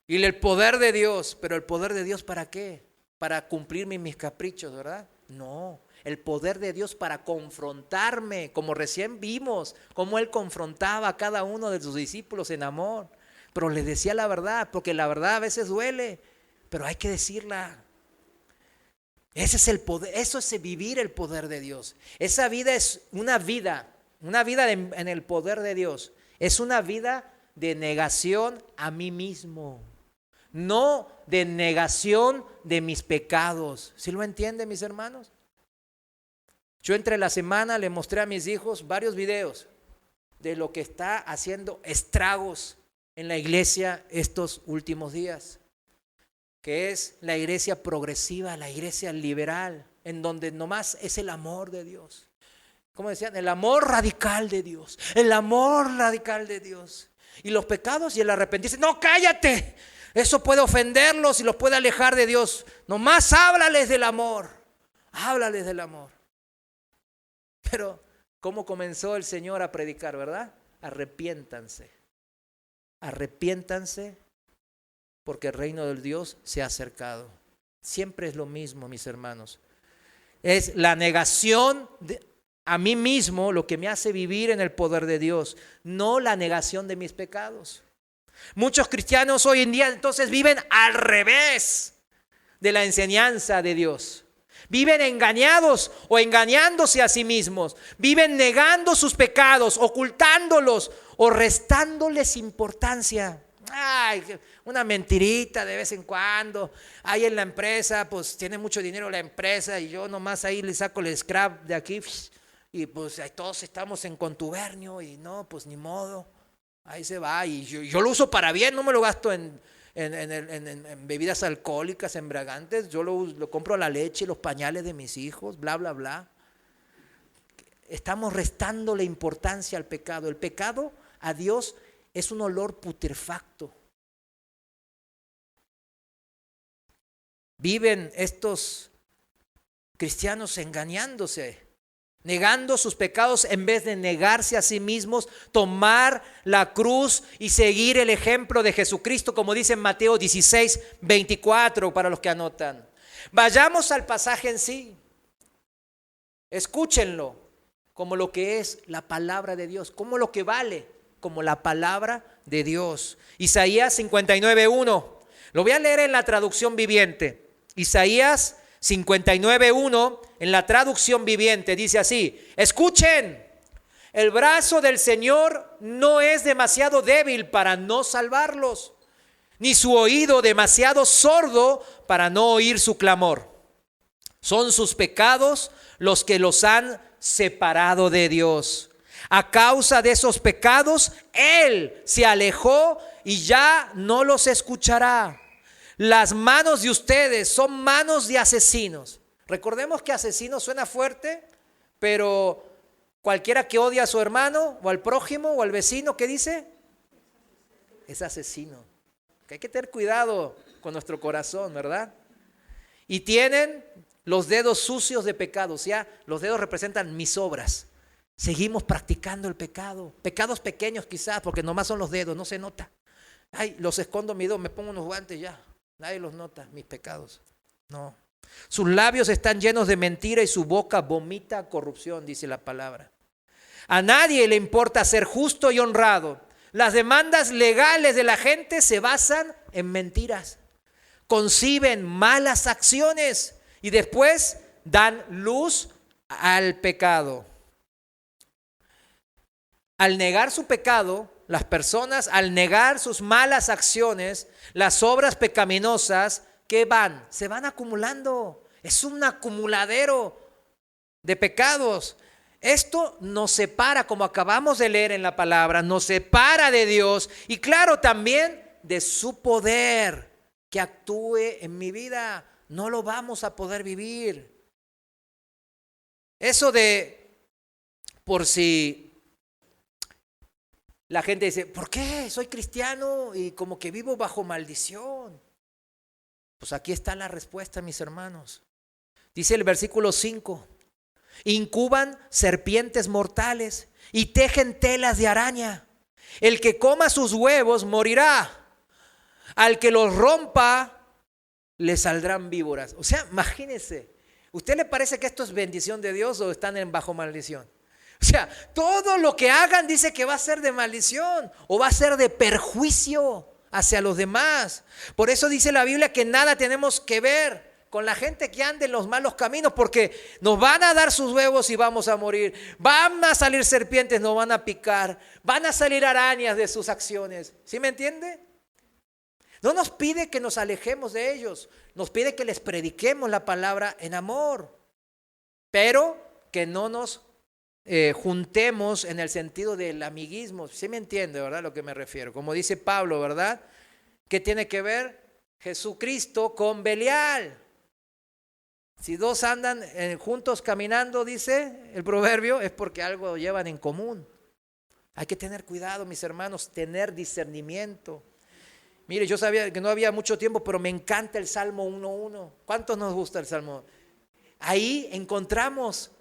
Y el poder de Dios. Pero el poder de Dios, ¿para qué? Para cumplir mis caprichos, ¿verdad? No, el poder de Dios para confrontarme, como recién vimos, cómo Él confrontaba a cada uno de sus discípulos en amor, pero les decía la verdad, porque la verdad a veces duele, pero hay que decirla. Ese es el poder, eso es vivir el poder de Dios. Esa vida es una vida en el poder de Dios, es una vida de negación a mí mismo. No de negación de mis pecados. ¿Sí lo entienden, mis hermanos? Yo entre la semana le mostré a mis hijos varios videos de lo que está haciendo estragos en la iglesia estos últimos días, que es la iglesia progresiva, la iglesia liberal, en donde nomás es el amor de Dios. Como decían, el amor radical de Dios, el amor radical de Dios. Y los pecados y el arrepentirse, no, cállate, eso puede ofenderlos y los puede alejar de Dios. Nomás háblales del amor, háblales del amor. Pero, ¿cómo comenzó el Señor a predicar, verdad? Arrepiéntanse, arrepiéntanse, porque el reino de Dios se ha acercado. Siempre es lo mismo, mis hermanos. Es la negación a mí mismo lo que me hace vivir en el poder de Dios, no la negación de mis pecados. Muchos cristianos hoy en día entonces viven al revés de la enseñanza de Dios. Viven engañados o engañándose a sí mismos. Viven negando sus pecados, ocultándolos o restándoles importancia. Ay, una mentirita de vez en cuando. Ahí en la empresa, pues tiene mucho dinero la empresa y yo nomás ahí le saco el scrap de aquí y pues ahí todos estamos en contubernio y no, pues ni modo. Ahí se va y yo lo uso para bien, no me lo gasto en bebidas alcohólicas, embriagantes. Yo lo compro la leche, los pañales de mis hijos, bla, bla, bla. Estamos restándole importancia al pecado. El pecado a Dios es un olor putrefacto. Viven estos cristianos engañándose, negando sus pecados en vez de negarse a sí mismos, tomar la cruz y seguir el ejemplo de Jesucristo, como dice en Mateo 16, 24, para los que anotan. Vayamos al pasaje en sí. Escúchenlo como lo que es la palabra de Dios, como lo que vale, como la palabra de Dios. Isaías 59:1. Lo voy a leer en la traducción viviente. Isaías 59:1 en la traducción viviente dice así: escuchen, el brazo del Señor no es demasiado débil para no salvarlos, ni su oído demasiado sordo para no oír su clamor. Son sus pecados los que los han separado de Dios. A causa de esos pecados, Él se alejó y ya no los escuchará. Las manos de ustedes son manos de asesinos. Recordemos que asesino suena fuerte, pero cualquiera que odia a su hermano o al prójimo o al vecino, ¿qué dice? Es asesino. Que hay que tener cuidado con nuestro corazón, ¿verdad? Y tienen los dedos sucios de pecado, o sea, los dedos representan mis obras. Seguimos practicando el pecado. Pecados pequeños quizás, porque nomás son los dedos, no se nota. Ay, los escondo mis dedos, me pongo unos guantes ya. Nadie los nota, mis pecados. No. Sus labios están llenos de mentira y su boca vomita corrupción, dice la palabra. A nadie le importa ser justo y honrado. Las demandas legales de la gente se basan en mentiras. Conciben malas acciones y después dan luz al pecado. Al negar su pecado, las personas, al negar sus malas acciones, las obras pecaminosas, ¿qué van? Se van acumulando. Es un acumuladero de pecados. Esto nos separa, como acabamos de leer en la palabra, nos separa de Dios y claro también de su poder que actúe en mi vida. No lo vamos a poder vivir. Eso de, por si la gente dice, ¿por qué? Soy cristiano y como que vivo bajo maldición. Pues aquí está la respuesta, mis hermanos. Dice el versículo 5, incuban serpientes mortales y tejen telas de araña. El que coma sus huevos morirá. Al que los rompa, le saldrán víboras. O sea, imagínense, ¿usted le parece que esto es bendición de Dios o están bajo maldición? O sea, todo lo que hagan dice que va a ser de maldición o va a ser de perjuicio hacia los demás. Por eso dice la Biblia que nada tenemos que ver con la gente que anda en los malos caminos, porque nos van a dar sus huevos y vamos a morir. Van a salir serpientes, nos van a picar. Van a salir arañas de sus acciones. ¿Sí me entiende? No nos pide que nos alejemos de ellos. Nos pide que les prediquemos la palabra en amor, pero que no nos juntemos en el sentido del amiguismo. ¿Sí me entiende, verdad, lo que me refiero? Como dice Pablo, ¿verdad? ¿Qué tiene que ver Jesucristo con Belial? Si dos andan juntos caminando, dice el proverbio, es porque algo llevan en común. Hay que tener cuidado, mis hermanos, tener discernimiento. Mire, yo sabía que no había mucho tiempo, pero me encanta el Salmo 1:1. ¿Cuántos nos gusta el Salmo? Ahí encontramos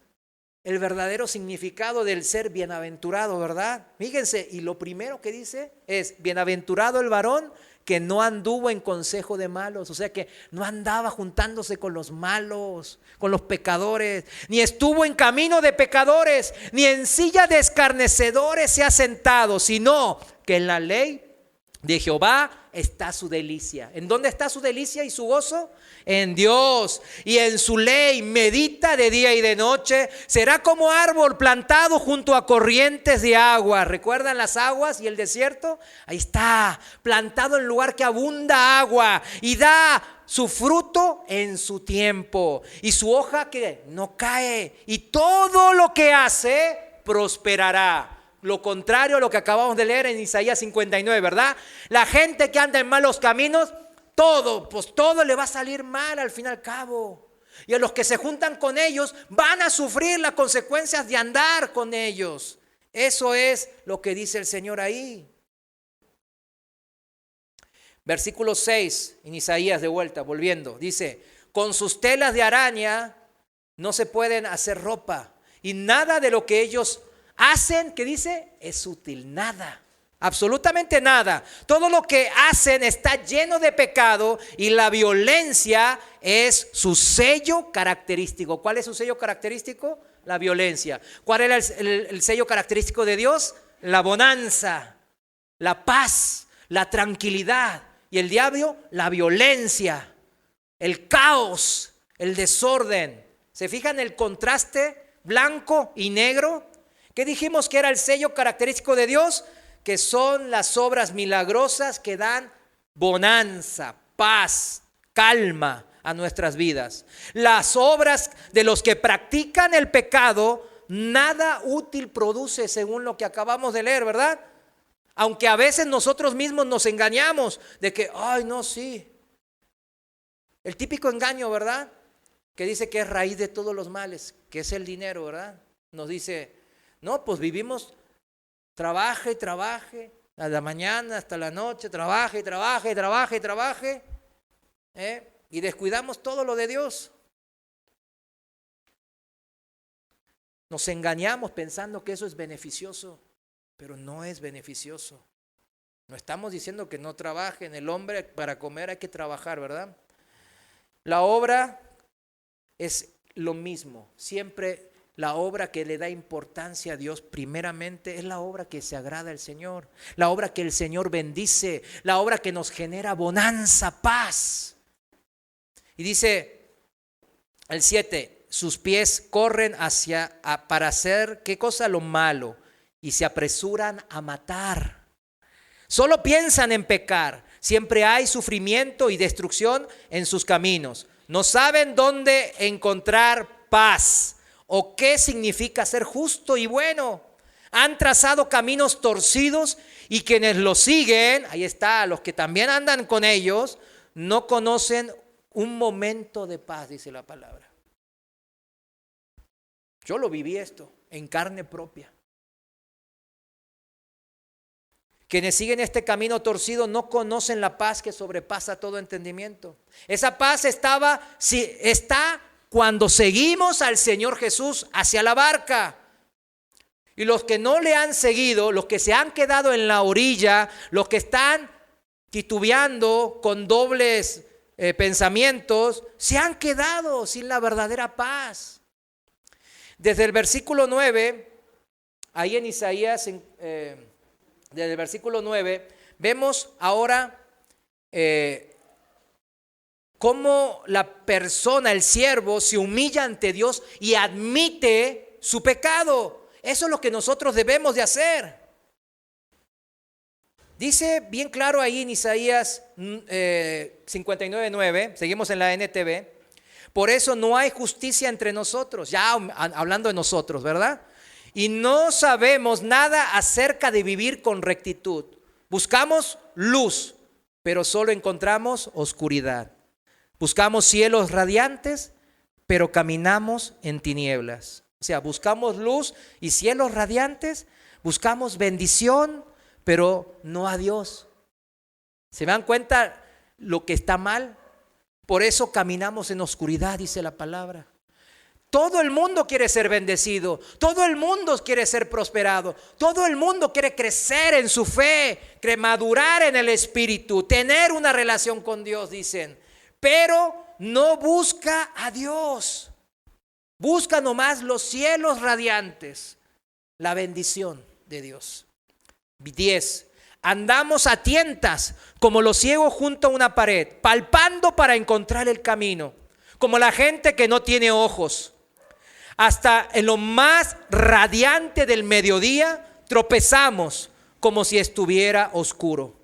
el verdadero significado del ser bienaventurado, ¿verdad? Fíjense, y lo primero que dice es: bienaventurado el varón que no anduvo en consejo de malos, o sea que no andaba juntándose con los malos, con los pecadores, ni estuvo en camino de pecadores, ni en silla de escarnecedores se ha sentado, sino que en la ley de Jehová está su delicia. ¿En dónde está su delicia y su gozo? En Dios. Y en su ley medita de día y de noche. Será como árbol plantado junto a corrientes de agua. ¿Recuerdan las aguas y el desierto? Ahí está, plantado en lugar que abunda agua y da su fruto en su tiempo. Y su hoja que no cae. Y todo lo que hace prosperará. Lo contrario a lo que acabamos de leer en Isaías 59, ¿verdad? La gente que anda en malos caminos, todo le va a salir mal al fin y al cabo. Y a los que se juntan con ellos van a sufrir las consecuencias de andar con ellos. Eso es lo que dice el Señor ahí. Versículo 6, en Isaías de vuelta, volviendo, dice: con sus telas de araña no se pueden hacer ropa, y nada de lo que ellos hacen, ¿qué dice? Es útil, nada, absolutamente nada. Todo lo que hacen está lleno de pecado y la violencia es su sello característico. ¿Cuál es su sello característico? La violencia. ¿Cuál era el sello característico de Dios? La bonanza, la paz, la tranquilidad. Y el diablo, la violencia, el caos, el desorden. ¿Se fijan el contraste blanco y negro? ¿Qué dijimos que era el sello característico de Dios? Que son las obras milagrosas que dan bonanza, paz, calma a nuestras vidas. Las obras de los que practican el pecado, nada útil produce, según lo que acabamos de leer, ¿verdad? Aunque a veces nosotros mismos nos engañamos de que, ay, no, sí. El típico engaño, ¿verdad? Que dice que es raíz de todos los males, que es el dinero, ¿verdad? Nos dice: no, pues vivimos, trabaje y trabaje, a la mañana hasta la noche, trabaje y trabaje y trabaje y trabaje, y descuidamos todo lo de Dios. Nos engañamos pensando que eso es beneficioso, pero no es beneficioso. No estamos diciendo que no trabajen, el hombre para comer hay que trabajar, ¿verdad? La obra es lo mismo, siempre. La obra que le da importancia a Dios primeramente es la obra que se agrada al Señor, la obra que el Señor bendice, la obra que nos genera bonanza, paz. Y dice el 7, sus pies corren para hacer, ¿qué cosa? Lo malo, y se apresuran a matar. Solo piensan en pecar, siempre hay sufrimiento y destrucción en sus caminos. No saben dónde encontrar paz o qué significa ser justo y bueno. Han trazado caminos torcidos y quienes los siguen, ahí está, los que también andan con ellos, no conocen un momento de paz, dice la palabra. Yo lo viví esto en carne propia. Quienes siguen este camino torcido no conocen la paz que sobrepasa todo entendimiento. Esa paz está cuando seguimos al Señor Jesús hacia la barca. Y los que no le han seguido, los que se han quedado en la orilla, los que están titubeando con dobles pensamientos, se han quedado sin la verdadera paz. Desde el versículo 9, ahí en Isaías, desde el versículo 9, vemos ahora cómo la persona, el siervo, se humilla ante Dios y admite su pecado. Eso es lo que nosotros debemos de hacer. Dice bien claro ahí en Isaías 59:9, seguimos en la NTV, por eso no hay justicia entre nosotros, ya hablando de nosotros, ¿verdad? y no sabemos nada acerca de vivir con rectitud. Buscamos luz, pero solo encontramos oscuridad. Buscamos cielos radiantes, pero caminamos en tinieblas. O sea, buscamos luz y cielos radiantes, buscamos bendición, pero no a Dios. ¿Se dan cuenta lo que está mal? Por eso caminamos en oscuridad, dice la palabra. Todo el mundo quiere ser bendecido, todo el mundo quiere ser prosperado, todo el mundo quiere crecer en su fe, madurar en el espíritu, tener una relación con Dios, dicen. Pero no busca a Dios, busca nomás los cielos radiantes, la bendición de Dios. 10. Andamos a tientas como los ciegos junto a una pared, palpando para encontrar el camino, como la gente que no tiene ojos. Hasta en lo más radiante del mediodía tropezamos como si estuviera oscuro.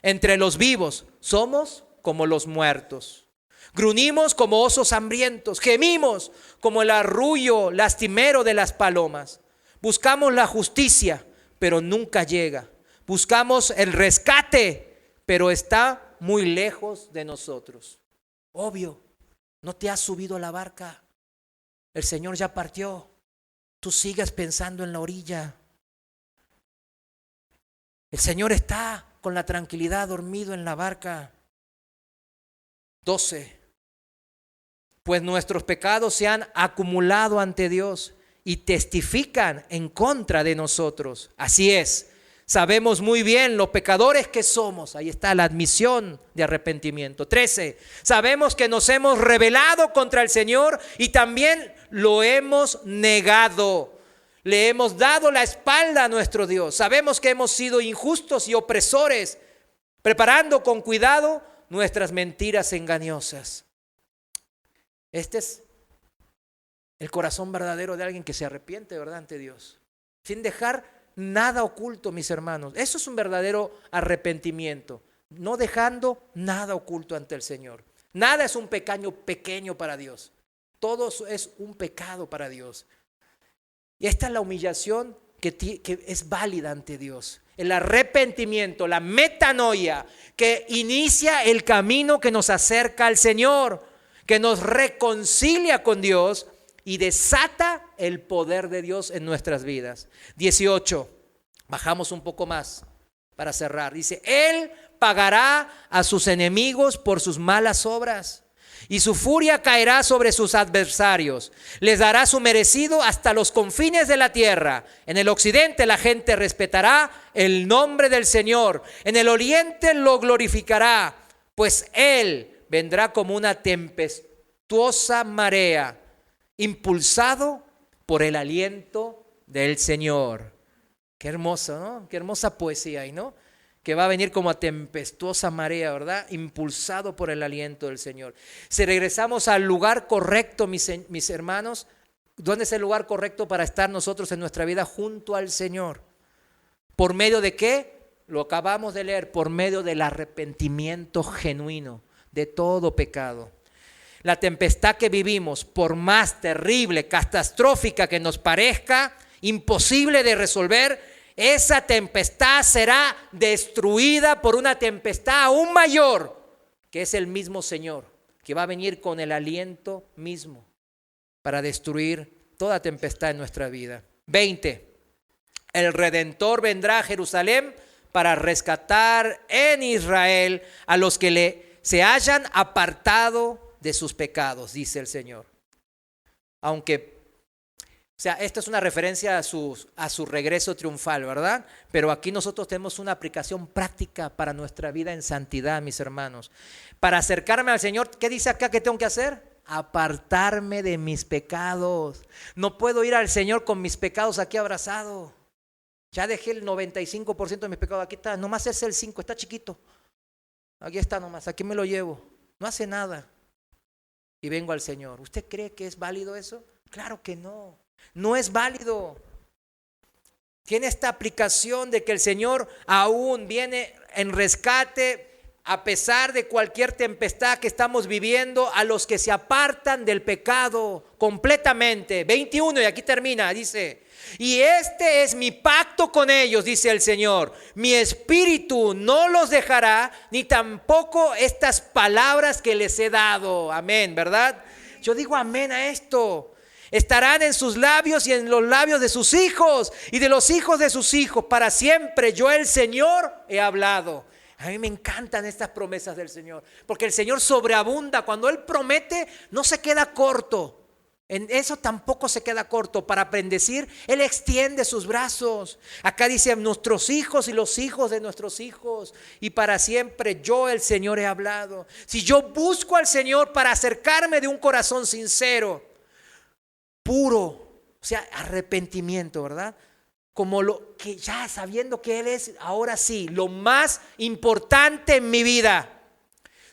Entre los vivos somos como los muertos. Gruñimos como osos hambrientos, gemimos como el arrullo lastimero de las palomas. Buscamos la justicia, pero nunca llega. Buscamos el rescate, pero está muy lejos de nosotros. Obvio, no te has subido a la barca. El Señor ya partió. Tú sigues pensando en la orilla. El Señor está con la tranquilidad dormido en la barca. 12. Pues nuestros pecados se han acumulado ante Dios y testifican en contra de nosotros. Así es. Sabemos muy bien los pecadores que somos. Ahí está la admisión de arrepentimiento. 13. Sabemos que nos hemos rebelado contra el Señor y también lo hemos negado. Le hemos dado la espalda a nuestro Dios. Sabemos que hemos sido injustos y opresores, preparando con cuidado nuestras mentiras engañosas. Este es el corazón verdadero de alguien que se arrepiente, ¿verdad? Ante Dios. Sin dejar nada oculto, mis hermanos. Eso es un verdadero arrepentimiento. No dejando nada oculto ante el Señor. Nada es un pecado pequeño para Dios. Todo es un pecado para Dios. Y esta es la humillación que es válida ante Dios. El arrepentimiento, la metanoia, que inicia el camino que nos acerca al Señor, que nos reconcilia con Dios y desata el poder de Dios en nuestras vidas. 18. Bajamos un poco más para cerrar. Dice, Él pagará a sus enemigos por sus malas obras y su furia caerá sobre sus adversarios. Les dará su merecido hasta los confines de la tierra. En el occidente la gente respetará el nombre del Señor. En el oriente lo glorificará, pues Él vendrá como una tempestuosa marea, impulsado por el aliento del Señor. Qué hermoso, ¿no? Qué hermosa poesía ahí, ¿no? Que va a venir como a tempestuosa marea, ¿verdad? Impulsado por el aliento del Señor. Si regresamos al lugar correcto, mis hermanos, ¿dónde es el lugar correcto para estar nosotros en nuestra vida? Junto al Señor. ¿Por medio de qué? Lo acabamos de leer, por medio del arrepentimiento genuino de todo pecado. La tempestad que vivimos, por más terrible, catastrófica que nos parezca, imposible de resolver, esa tempestad será destruida por una tempestad aún mayor, que es el mismo Señor, que va a venir con el aliento mismo para destruir toda tempestad en nuestra vida. 20. El Redentor vendrá a Jerusalén para rescatar en Israel a los que se hayan apartado de sus pecados, dice el Señor. Aunque, o sea, esta es una referencia a su regreso triunfal, ¿verdad? Pero aquí nosotros tenemos una aplicación práctica para nuestra vida en santidad, mis hermanos. Para acercarme al Señor, ¿qué dice acá que tengo que hacer? Apartarme de mis pecados. No puedo ir al Señor con mis pecados aquí abrazado. Ya dejé el 95% de mis pecados, aquí está, nomás es el 5%, está chiquito. Aquí está nomás, aquí me lo llevo. No hace nada. Y vengo al Señor. ¿Usted cree que es válido eso? Claro que no. No es válido. Tiene esta aplicación de que el Señor aún viene en rescate a pesar de cualquier tempestad que estamos viviendo, a los que se apartan del pecado completamente. 21, y aquí termina, dice: y este es mi pacto con ellos, dice el Señor. Mi espíritu no los dejará, ni tampoco estas palabras que les he dado. Amén, ¿verdad? Yo digo amén a esto. Estarán en sus labios y en los labios de sus hijos y de los hijos de sus hijos. Para siempre yo, el Señor, he hablado. A mí me encantan estas promesas del Señor, porque el Señor sobreabunda. Cuando Él promete, no se queda corto. En eso tampoco se queda corto. Para bendecir, Él extiende sus brazos. Acá dice: nuestros hijos y los hijos de nuestros hijos. Y para siempre yo, el Señor, he hablado. Si yo busco al Señor para acercarme de un corazón sincero, puro, o sea, arrepentimiento, ¿verdad? Como lo que ya sabiendo que Él es, ahora sí, lo más importante en mi vida.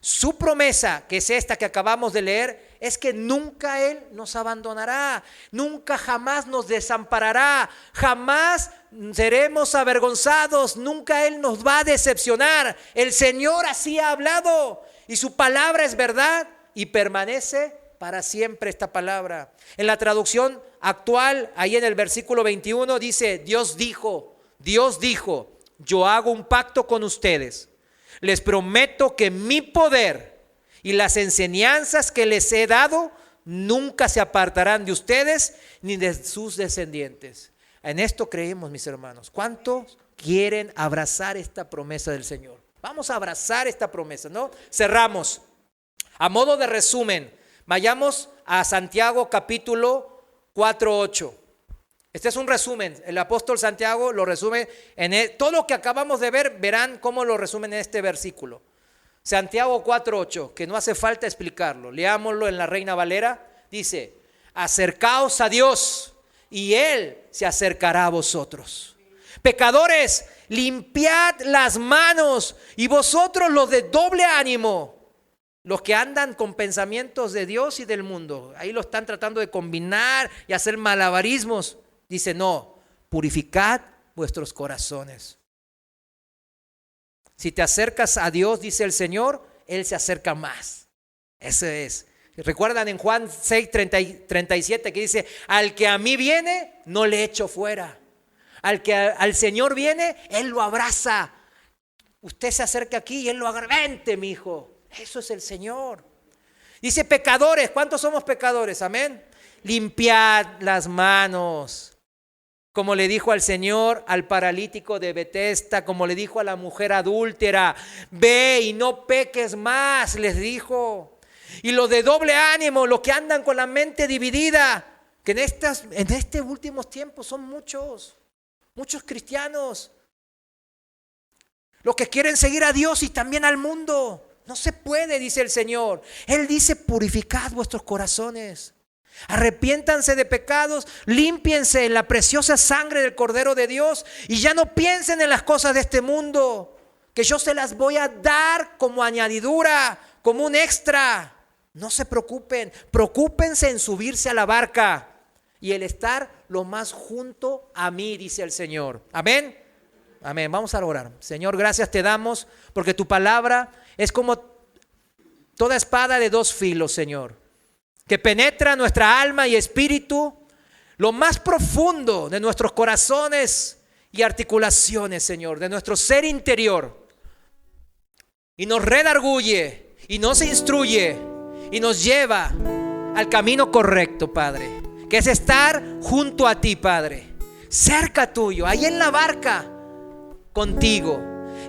Su promesa, que es esta que acabamos de leer, es que nunca Él nos abandonará, nunca jamás nos desamparará, jamás seremos avergonzados, nunca Él nos va a decepcionar. El Señor así ha hablado y su palabra es verdad y permanece para siempre esta palabra. En la traducción actual, ahí en el versículo 21 dice: Dios dijo, yo hago un pacto con ustedes. Les prometo que mi poder y las enseñanzas que les he dado nunca se apartarán de ustedes ni de sus descendientes. En esto creemos, mis hermanos. ¿Cuántos quieren abrazar esta promesa del Señor? Vamos a abrazar esta promesa, ¿no? Cerramos. A modo de resumen, vayamos a Santiago capítulo 4:8. Este es un resumen. El apóstol Santiago lo resume en todo lo que acabamos de ver. Verán cómo lo resumen en este versículo. Santiago 4:8, que no hace falta explicarlo. Leámoslo en la Reina Valera. Dice: acercaos a Dios y Él se acercará a vosotros. Pecadores, limpiad las manos, y vosotros los de doble ánimo, los que andan con pensamientos de Dios y del mundo, ahí lo están tratando de combinar y hacer malabarismos. Dice: no, purificad vuestros corazones. Si te acercas a Dios, dice el Señor, Él se acerca más. Ese es. ¿Recuerdan en Juan 6:37 que dice: al que a mí viene, no le echo fuera? Al que al Señor viene, Él lo abraza. Usted se acerca aquí y Él lo agarra. Vente, mi hijo. Eso es el Señor. Dice: pecadores. ¿Cuántos somos pecadores? Amén. Limpiad las manos. Como le dijo al Señor al paralítico de Betesda, como le dijo a la mujer adúltera: ve y no peques más, les dijo. Y los de doble ánimo, los que andan con la mente dividida, que en estos últimos tiempos son muchos cristianos, los que quieren seguir a Dios y también al mundo. No se puede, dice el Señor. Él dice: purificad vuestros corazones. Arrepiéntanse de pecados, límpiense en la preciosa sangre del Cordero de Dios y ya no piensen en las cosas de este mundo, que yo se las voy a dar como añadidura, como un extra. No se preocupen, preocúpense en subirse a la barca y el estar lo más junto a mí, dice el Señor. Amén. Amén. Vamos a orar. Señor, gracias te damos porque tu palabra es como toda espada de dos filos, Señor, que penetra nuestra alma y espíritu, lo más profundo de nuestros corazones y articulaciones, Señor, de nuestro ser interior, y nos redarguye y nos instruye y nos lleva al camino correcto, Padre, que es estar junto a ti, Padre, cerca tuyo, ahí en la barca contigo.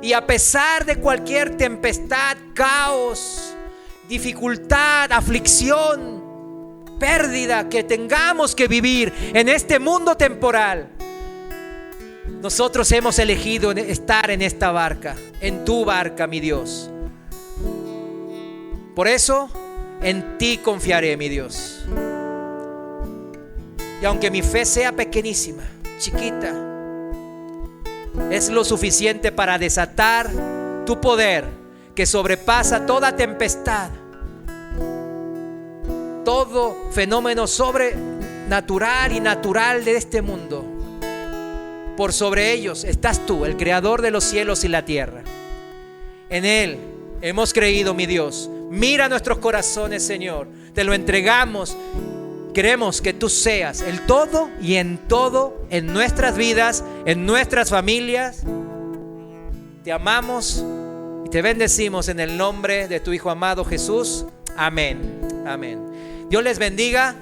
Y a pesar de cualquier tempestad, caos, dificultad, aflicción, pérdida que tengamos que vivir en este mundo temporal, nosotros hemos elegido estar en esta barca, en tu barca, mi Dios. Por eso en ti confiaré, mi Dios. Y aunque mi fe sea pequeñísima, chiquita, es lo suficiente para desatar tu poder que sobrepasa toda tempestad, todo fenómeno sobrenatural y natural de este mundo. Por sobre ellos estás tú, el creador de los cielos y la tierra. En Él Hemos creído, mi Dios. Mira nuestros corazones, Señor. Te lo entregamos. Queremos que tú seas el todo y en todo, en nuestras vidas, en nuestras familias. Te amamos y te bendecimos en el nombre de tu Hijo amado Jesús. Amén. Amén. Dios les bendiga.